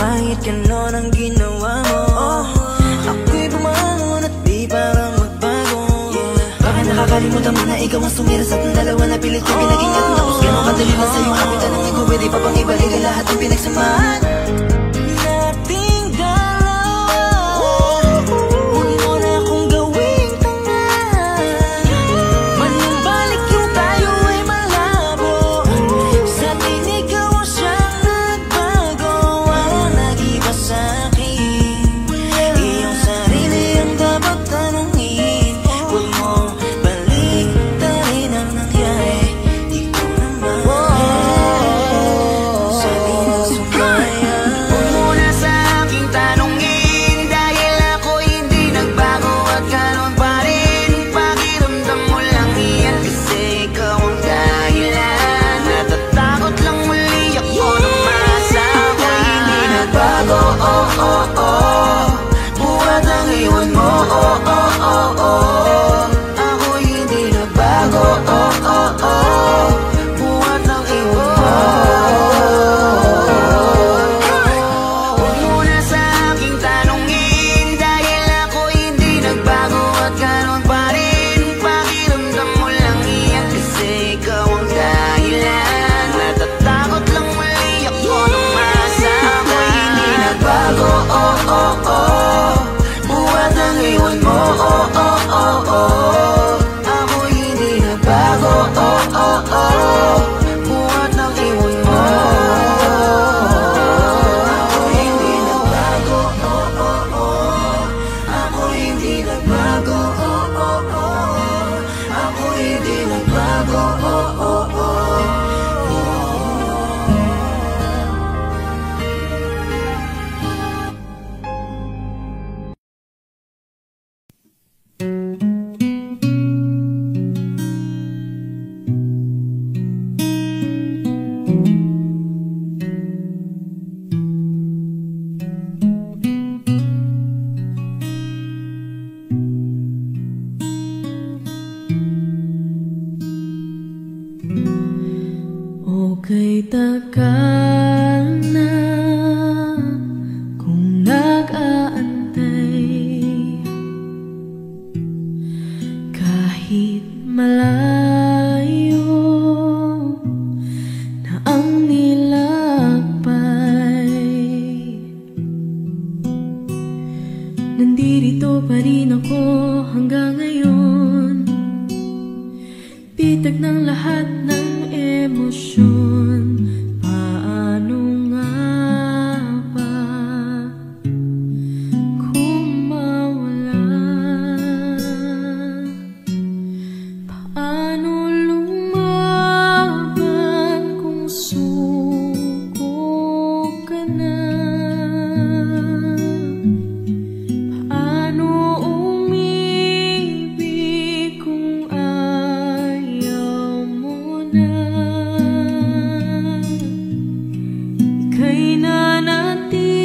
Kahit ganon ang ginawa mo, ako'y bumangon at di parang magbago. Baka nakakalimutan mo na ikaw ang sumira sa ating dalawa na pilit kong pinagingat. Tapos ganon kadali na sa'yo ang aking tanong ko, pwede pa bang ibalik ang lahat ng pinagsamahan nating dalawa? Huwag mo na akong gawing tanga. Manumbalik yung tayo ay malabo. Sa atin ikaw ang siyang nagbago. Walang nag-iba sa'kin, iyong sarili ang dapat tanungin. Huwag mo balik tayo ang nangyari. Di ko naman sa atin ang sumaya. Huwag mo na sa aking tanungin, dahil ako hindi nagbago at ganon pa rin. Pakiramdam mo lang iyan, kasi ikaw ang dahilan. Natatakot lang muli ako na masama. Ako'y hindi nagbago, oh oh oh. Buhat ang iwan mo, oh oh oh oh. Ako'y hindi nagbago, oh oh oh. Buhat ang iwan mo. Huwag mo na sa aking tanungin, dahil ako hindi nagbago at ganon pa rin. Pakiramdam mo lang iyan, kasi ikaw ang dahilan. Natatakot lang muli ako na masama. Ako'y hindi nagbago, oh oh oh. Buhat ang iwan mo, oh oh oh oh. Ako'y hindi nagbago, oh oh oh. Buhat ang iwan mo. Ako'y hindi nagbago, oh oh oh. Ako'y hindi nagbago, oh oh oh. Ako'y hindi nagbago, oh oh oh. Okay, takal na kung nag-aantay. Kahit malayo na ang nilakbay, nandirito pa rin ako hanggang ngayon. Bitag ng lahat ng emosyon. Paano nga ba kung mawala? Paano lumaban kung suko ka na? Paano umibig kung ayaw mo na? Ika'y nanatili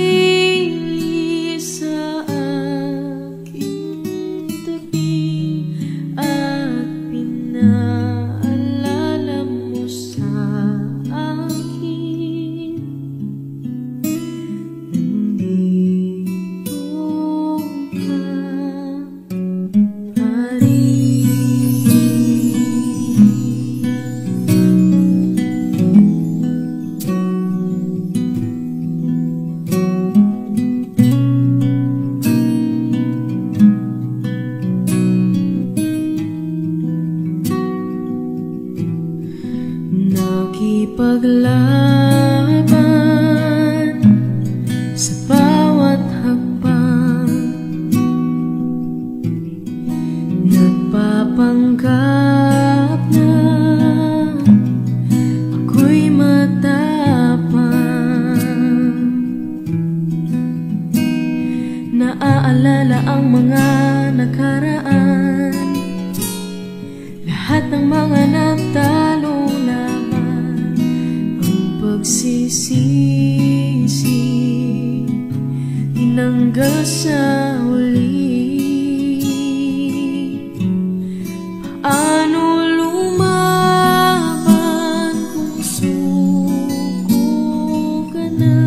sa aking tabi at pinaalala mo sa akin. Nandito ka pa rin. Nakipaglaban sa bawat hakbang, nagpapanggap na ako'y matapang. Naaalala ang mga nakaraan, lahat ng mga natalo laban, ang pagsisisi tinanggal sa huli. Paano lumaban kung suko ka na?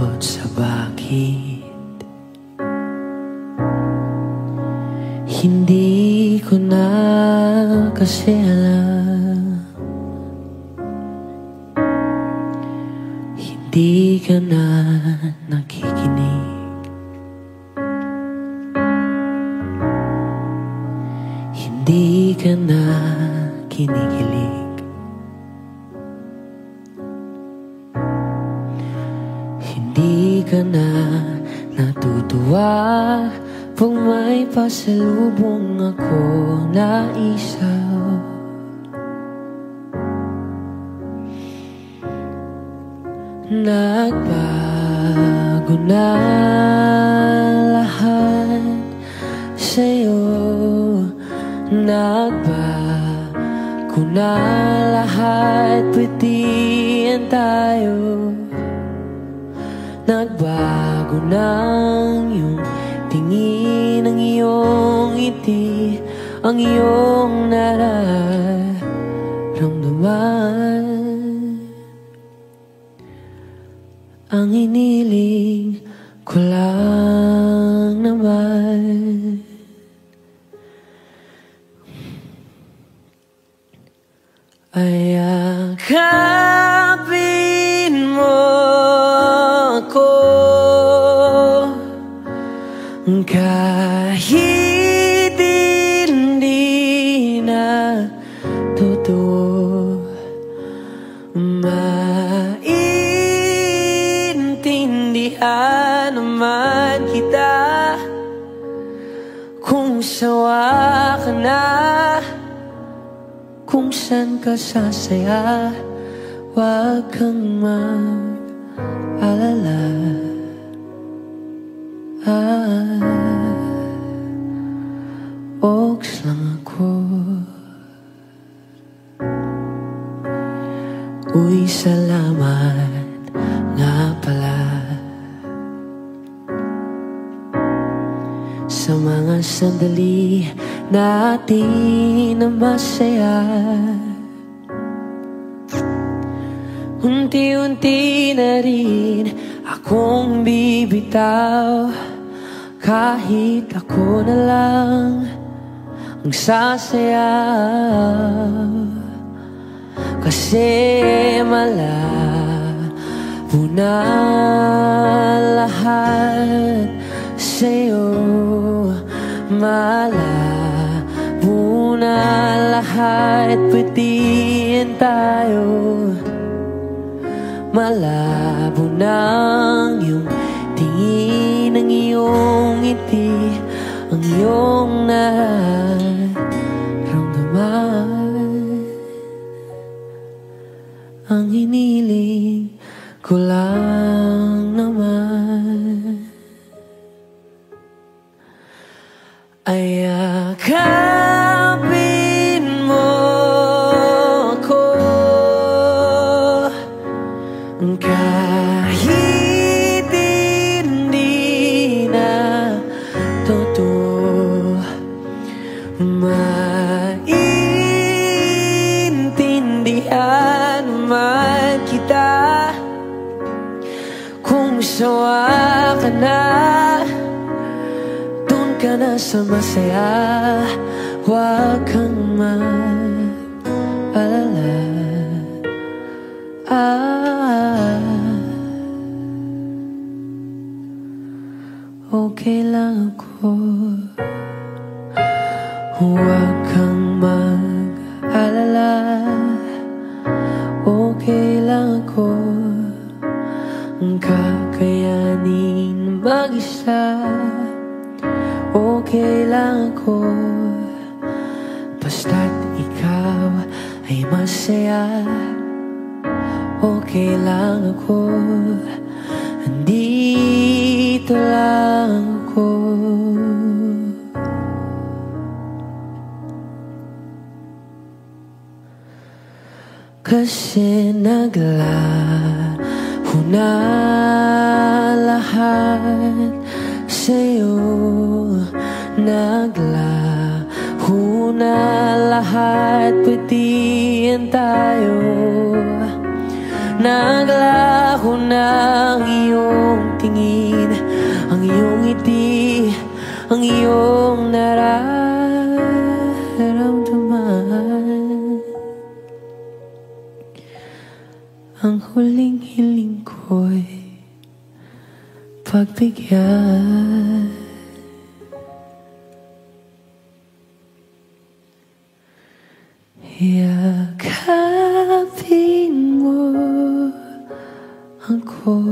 sagot sa bakit. Hindi ko na kasi alam. Hindi ka na nakikinig. Hindi ka na kinikilig. Hindi ka na natutuwa pag may pasalubong ako na isaw. Nagbago na lahat sa'yo. Nagbago na lahat, pwedihan tayo. Nagbago na ang iyong tingin, ang iyong ngiti, ang iyong nararamdaman. Ang iniling ko lang naman ay yakapin mo ako kahit hindi na totoo. Maintindihan naman kita kung sawa ka na, kung saan ka sasaya. Huwag kang mag-alala. Oks lang ako. Uy, salamat nga pala sa mga sandali natin na masaya. Unti-unti na rin akong bibitaw, kahit ako na lang ang sasayaw. Kasi malabo na lahat sa'yo. Malabo na lahat, pwedihan tayo. Malabo na ang iyong tingin, ang iyong ngiti, ang iyong nararamdaman. Ang hiniling ko lang naman ay yakapin mo ako kahit hindi na totoo. Maintindihan naman kita kung sawa ka na, dun ka na sa masaya. Huwag kang mag-alala. Okay lang ako. Huwag kang mag-alala. Okay lang ako. Kakayanin mag-isa. Okay lang ako. Basta't ikaw ay masaya. Okay lang ako. Andito lang ako. Kasi naglaho na lahat sa'yo. Naglaho na lahat, pwedihan tayo. Naglaho ng iyong tingin, ang iyong ngiti, ang iyong nararamdaman. Ang huling hiling ko'y pagbigyan. Yakapin mo ako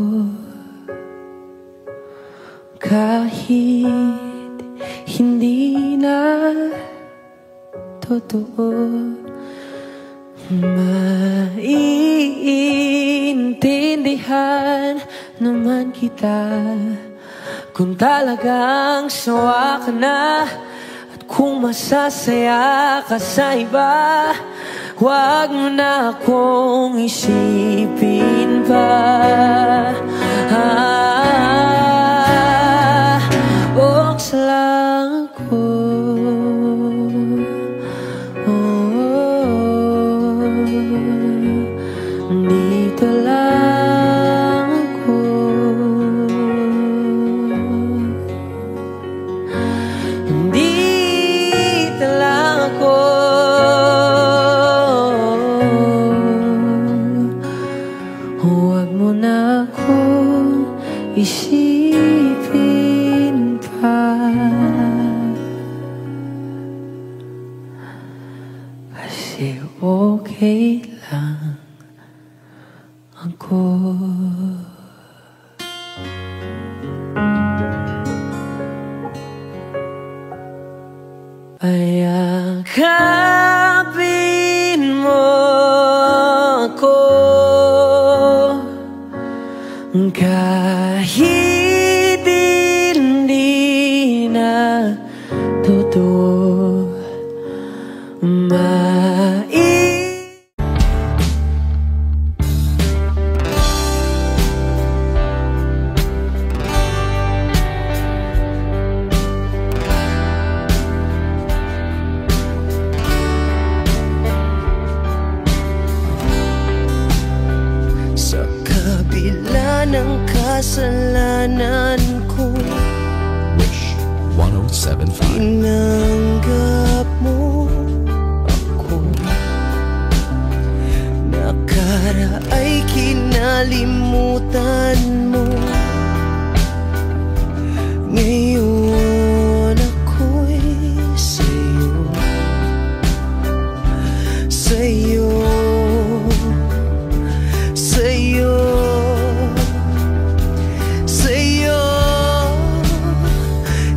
kahit hindi na totoo. Maiintindihan naman kita kung talagang sawa ka na. Kung masasaya ka sa iba, huwag mo na akong isipin pa. Buksa lang ako, dito lang ako. Huwag mo na akong isipin pa, kasi okay lang ako. Ayakapin mo ako kahit hindi na totoo. Sa kabila ng kasalanan ko, Wish 107.5. tinanggap mo ako. Nakara'y kinalimutan mo. Ngayon ako'y sa'yo, sa'yo, sa'yo, sa'yo.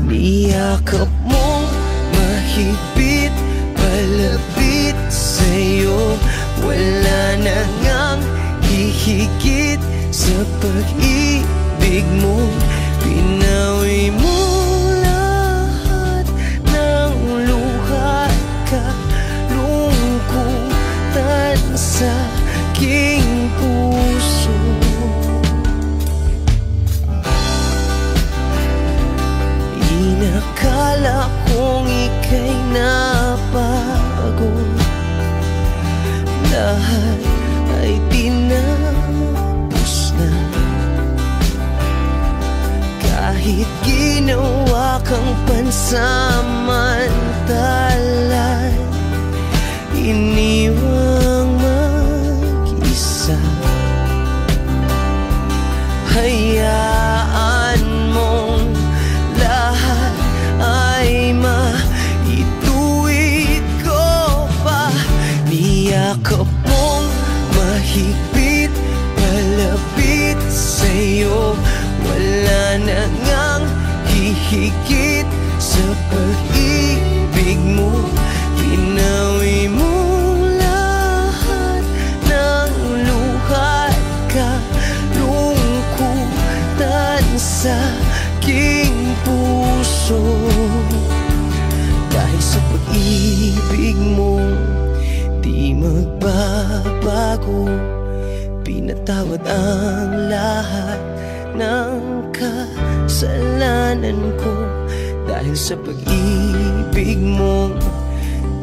Niyakap mong mahigpit, palapit sa'yo. Wala na ngang hihigit sa pag-ibig mo. Pinawi mo lahat ng luha at kalungkutan sa aking puso. Inakala kong ika'y nabago, lahat ay tinapos na. Kahit ginawa kang pansamantalan, iniwang mag-isa. Hayaan mong lahat ay maituwid ko pa. Niyakap mong mahigpit, palapit sa'yo. Wala na ngang hihigit sa pag-ibig mo. Pinawi mo lahat ng luha at kalungkutan sa aking puso. Dahil sa pag-ibig mo di magbabago, pinatawad ang lahat ng kasalanan ko. Dahil sa pag-ibig mo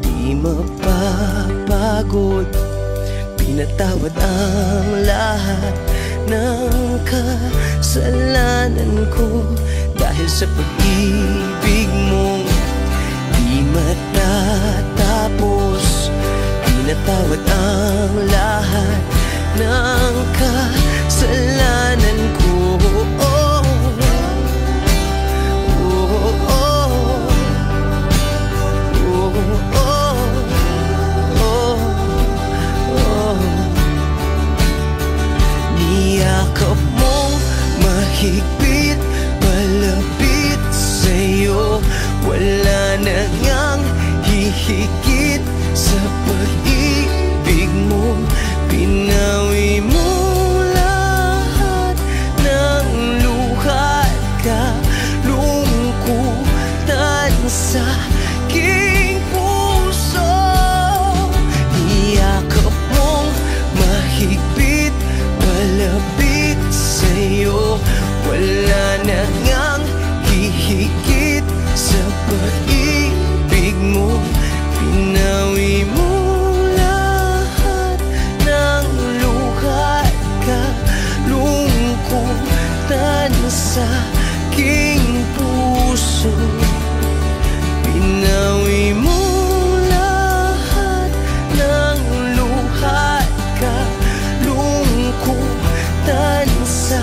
di mapapagod, Pinatawad ang lahat ng kasalanan ko dahil sa pag-ibig mong di matatapos. Pinatawad ang lahat ng kasalanan ko. Niyakap mong mahigpit, malapit sa'yo. Wala na ngang hihigit sa pag-ibig mo. Pinawi mo lahat ng luha at kalungkutan sa aking puso. Niyakap mong mahigpit, malapit sa'yo. Wala na ngang hihigit sa pag-ibig mo. Pinawi mo lahat ng luha at kalungkutan sa aking puso. Pinawi mo lahat ng luha at kalungkutan sa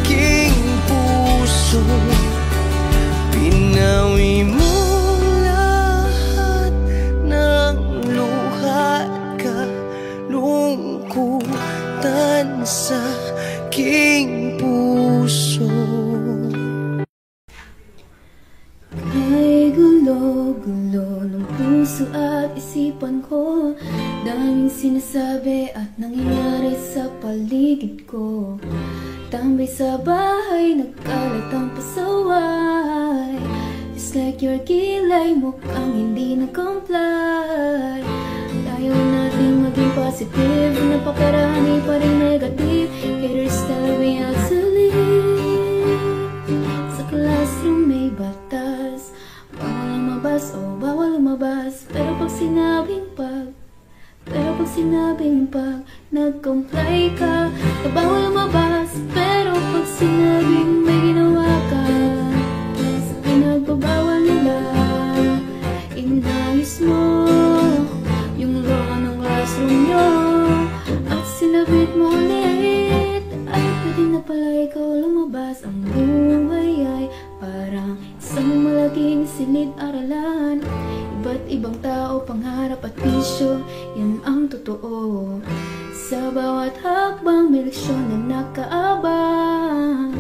aking puso. Pinawi mo lahat ng luha at kalungkutan sa aking puso. Ay gulo-gulo ng puso at isipan ko. Daming sinasabi at nangyayari sa paligid ko. Tambay sa bahay, nagkalat ang pasaway. Just like your kilay, mukhang hindi nag-comply. Ayaw natin maging positive, napakarami pa rin negative. Haters tell me how to live. Sa classroom may batas, bawal lumabas o bawal lumabas. Pero pag sinabing nag-comply ka, na bawal lumabas. Pero pag sinabing may ginawa ka, sa pinagbabawal nila, inayos mo yung law ng classroom nyo at sinabit mo ulit. Ay pwede na pala ikaw lumabas. Ang buhay ay parang isang malaking silid-aralan. Iba't ibang tao, pangarap at bisyo, yan ang totoo. Sa bawat hakbang may leksyon na nakaabang.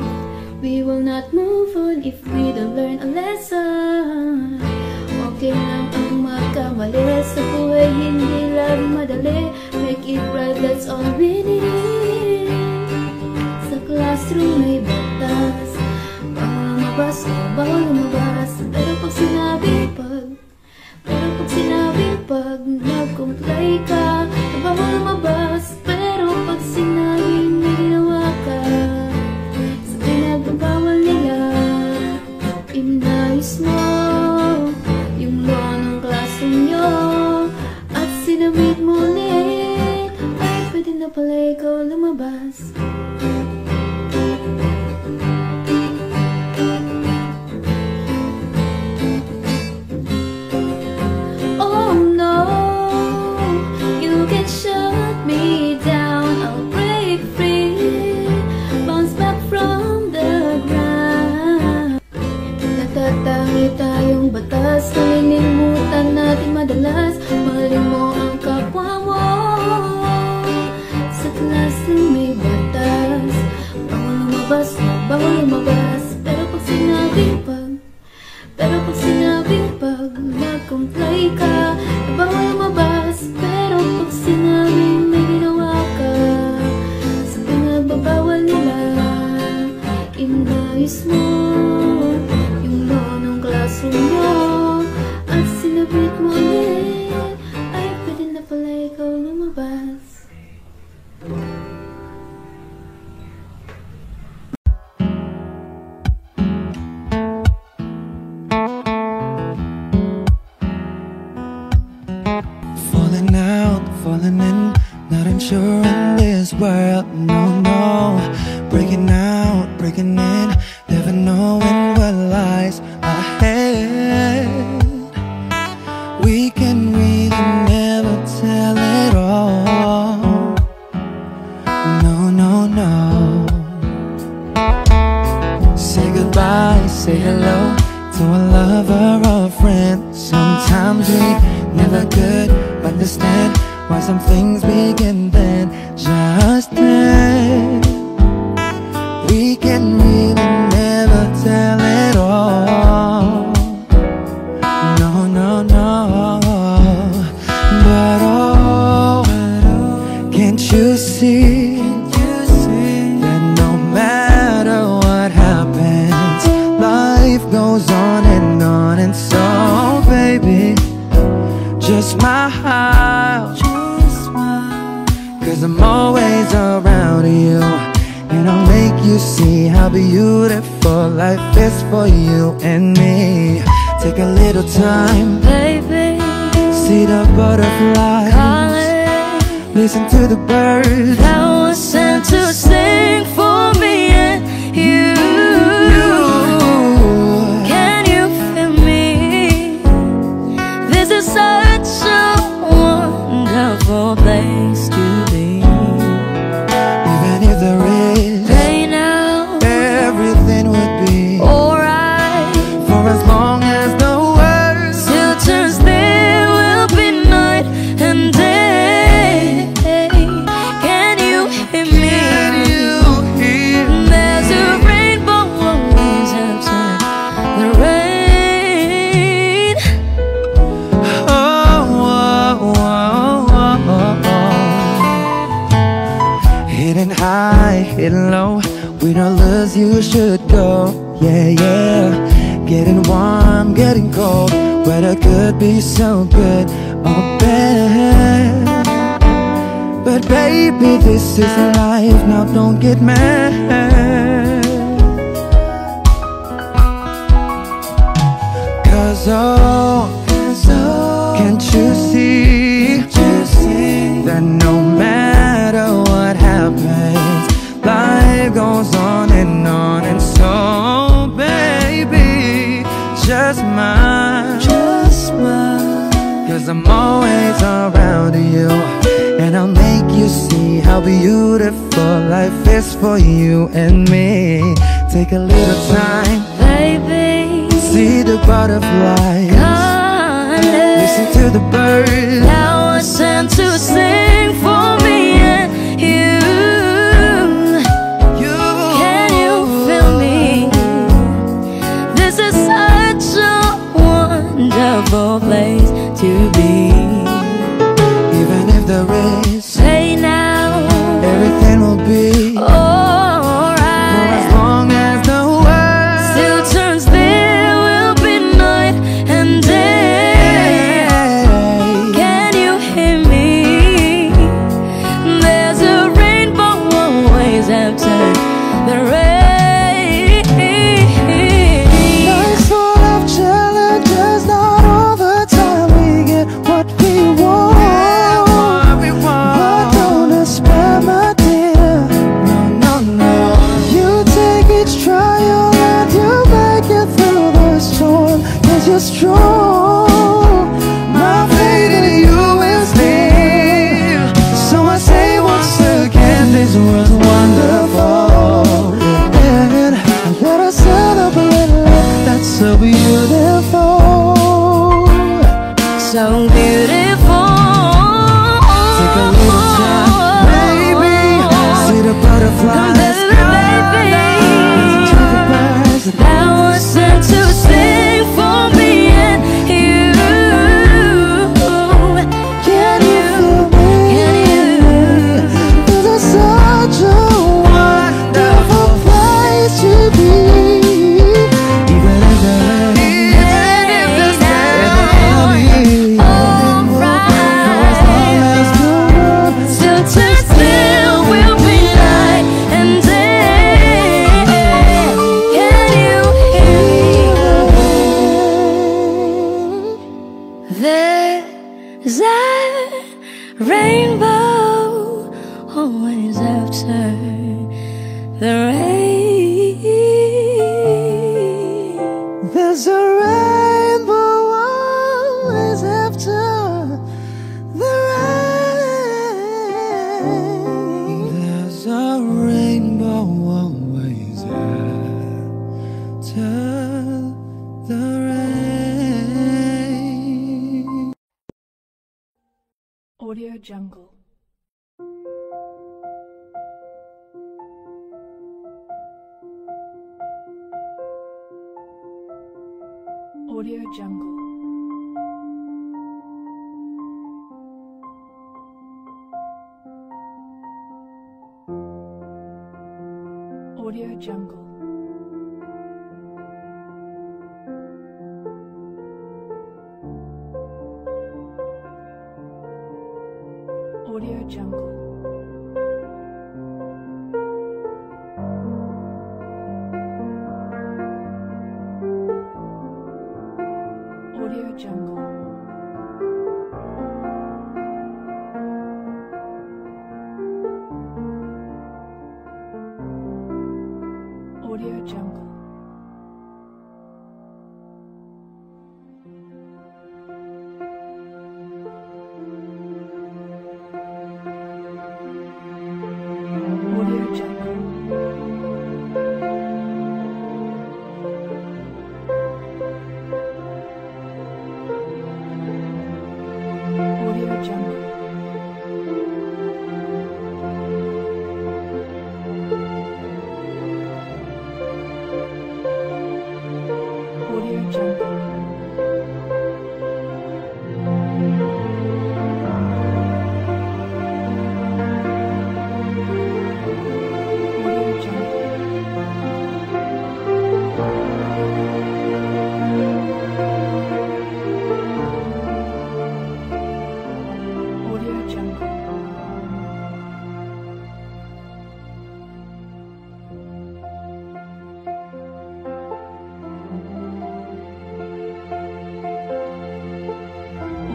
We will not move on if we don't learn a lesson. Okay lang ang magkamali, sa buhay hindi lang madali. Make it right, that's all we need. Sa classroom may batas, bawal lumabas o bawal lumabas. Pero pag sinabing nag-comply ka, na bawal lumabas. Pero pag sinabing may ginawa ka, sa pinagbabawal nila, inayos mo yung law ng classroom nyo at sinabit mo ulit. Ay pwede na pala ikaw lumabas. Tayong batas, nalilimutan natin madalas. Mahalin mo ang kapwa mo. Sa classroom may batas, bawal lumabas o bawal lumabas. Pero pag sinabing nag-comply ka, bawal lumabas. Pero pag sinabing may ginawa ka, sa pinagbabawal nila, inayos mo at sinabit mo ulit. Ay pwede na pala ikaw lumabas. Falling out, falling in, not in adventure in this world. No, no, breaking out, breaking in, never knowing what lies ahead. We can really never tell it all. No, no, no. Say goodbye, say hello to a lover or a friend. Sometimes we never could understand why some things begin then, just then. We can really never tell it all. No, no, no. But oh, can't you see that no matter what happens, life goes on. And so baby, just smile, cause I'm always around you, and I'll make you see how beautiful life is for you and me. Take a little time, baby, see the butterflies calling, listen to the birds that was sent to sing for me and you. Can you feel me? This is such a wonderful place to be. Even if there is pain now, everything would be alright. For as long as the world still turns, there will be night and day. Can you hear me? There's a rainbow always outside the rain. Hidden high, hidden low, with all lures you should go. Yeah, yeah. Getting warm, getting cold, weather could be so good or bad. But baby, this is life, now don't get mad. Cause oh, can't you see that no matter what happens, life goes on. And so baby, just smile, cause I'm always around you, and I'll make you see how beautiful life is for you and me. Take a little time, baby, see the butterflies calling, listen to the birds that was sent to sing for me and you. Can you feel me? This is such a wonderful place to be. Even if there is say now, everything will be alright. For as long as the world still turns, there will be night and day. Can you hear me? There's a rainbow always after the rain. Life's full of challenges, not all the time we get what we want. But don't despair, my dear. No, no, no. You take each trial and you make it through the storm, cause you're strong. My faith in you is near. So I say once again, this world's wonderful. And let us celebrate love that's so beautiful. So beautiful. Take a little time, baby, see the butterflies. That was sent to sing for me and you. Can you feel me? This is such a wonderful place to be. There's a rainbow always after the rain. There's a rainbow always after the rain. Audio Jungle. Audio Jungle. Audio Jungle. Audio Jungle. Audio Jungle. Audio Jungle. Audio Jungle. Audio Jungle. Audio Jungle. Audio Jungle. Audio Jungle.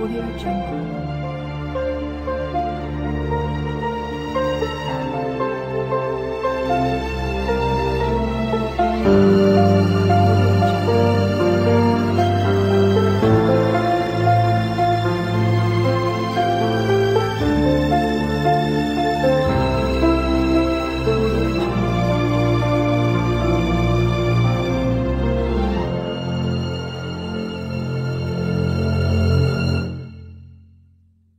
Audio Jungle.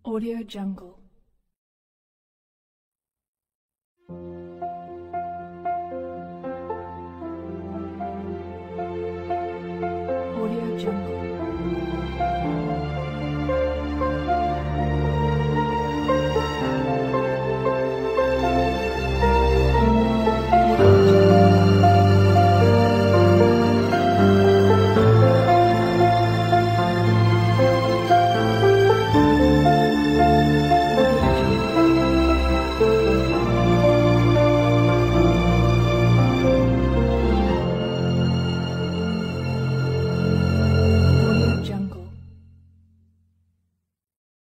Audio Jungle. Audio Jungle.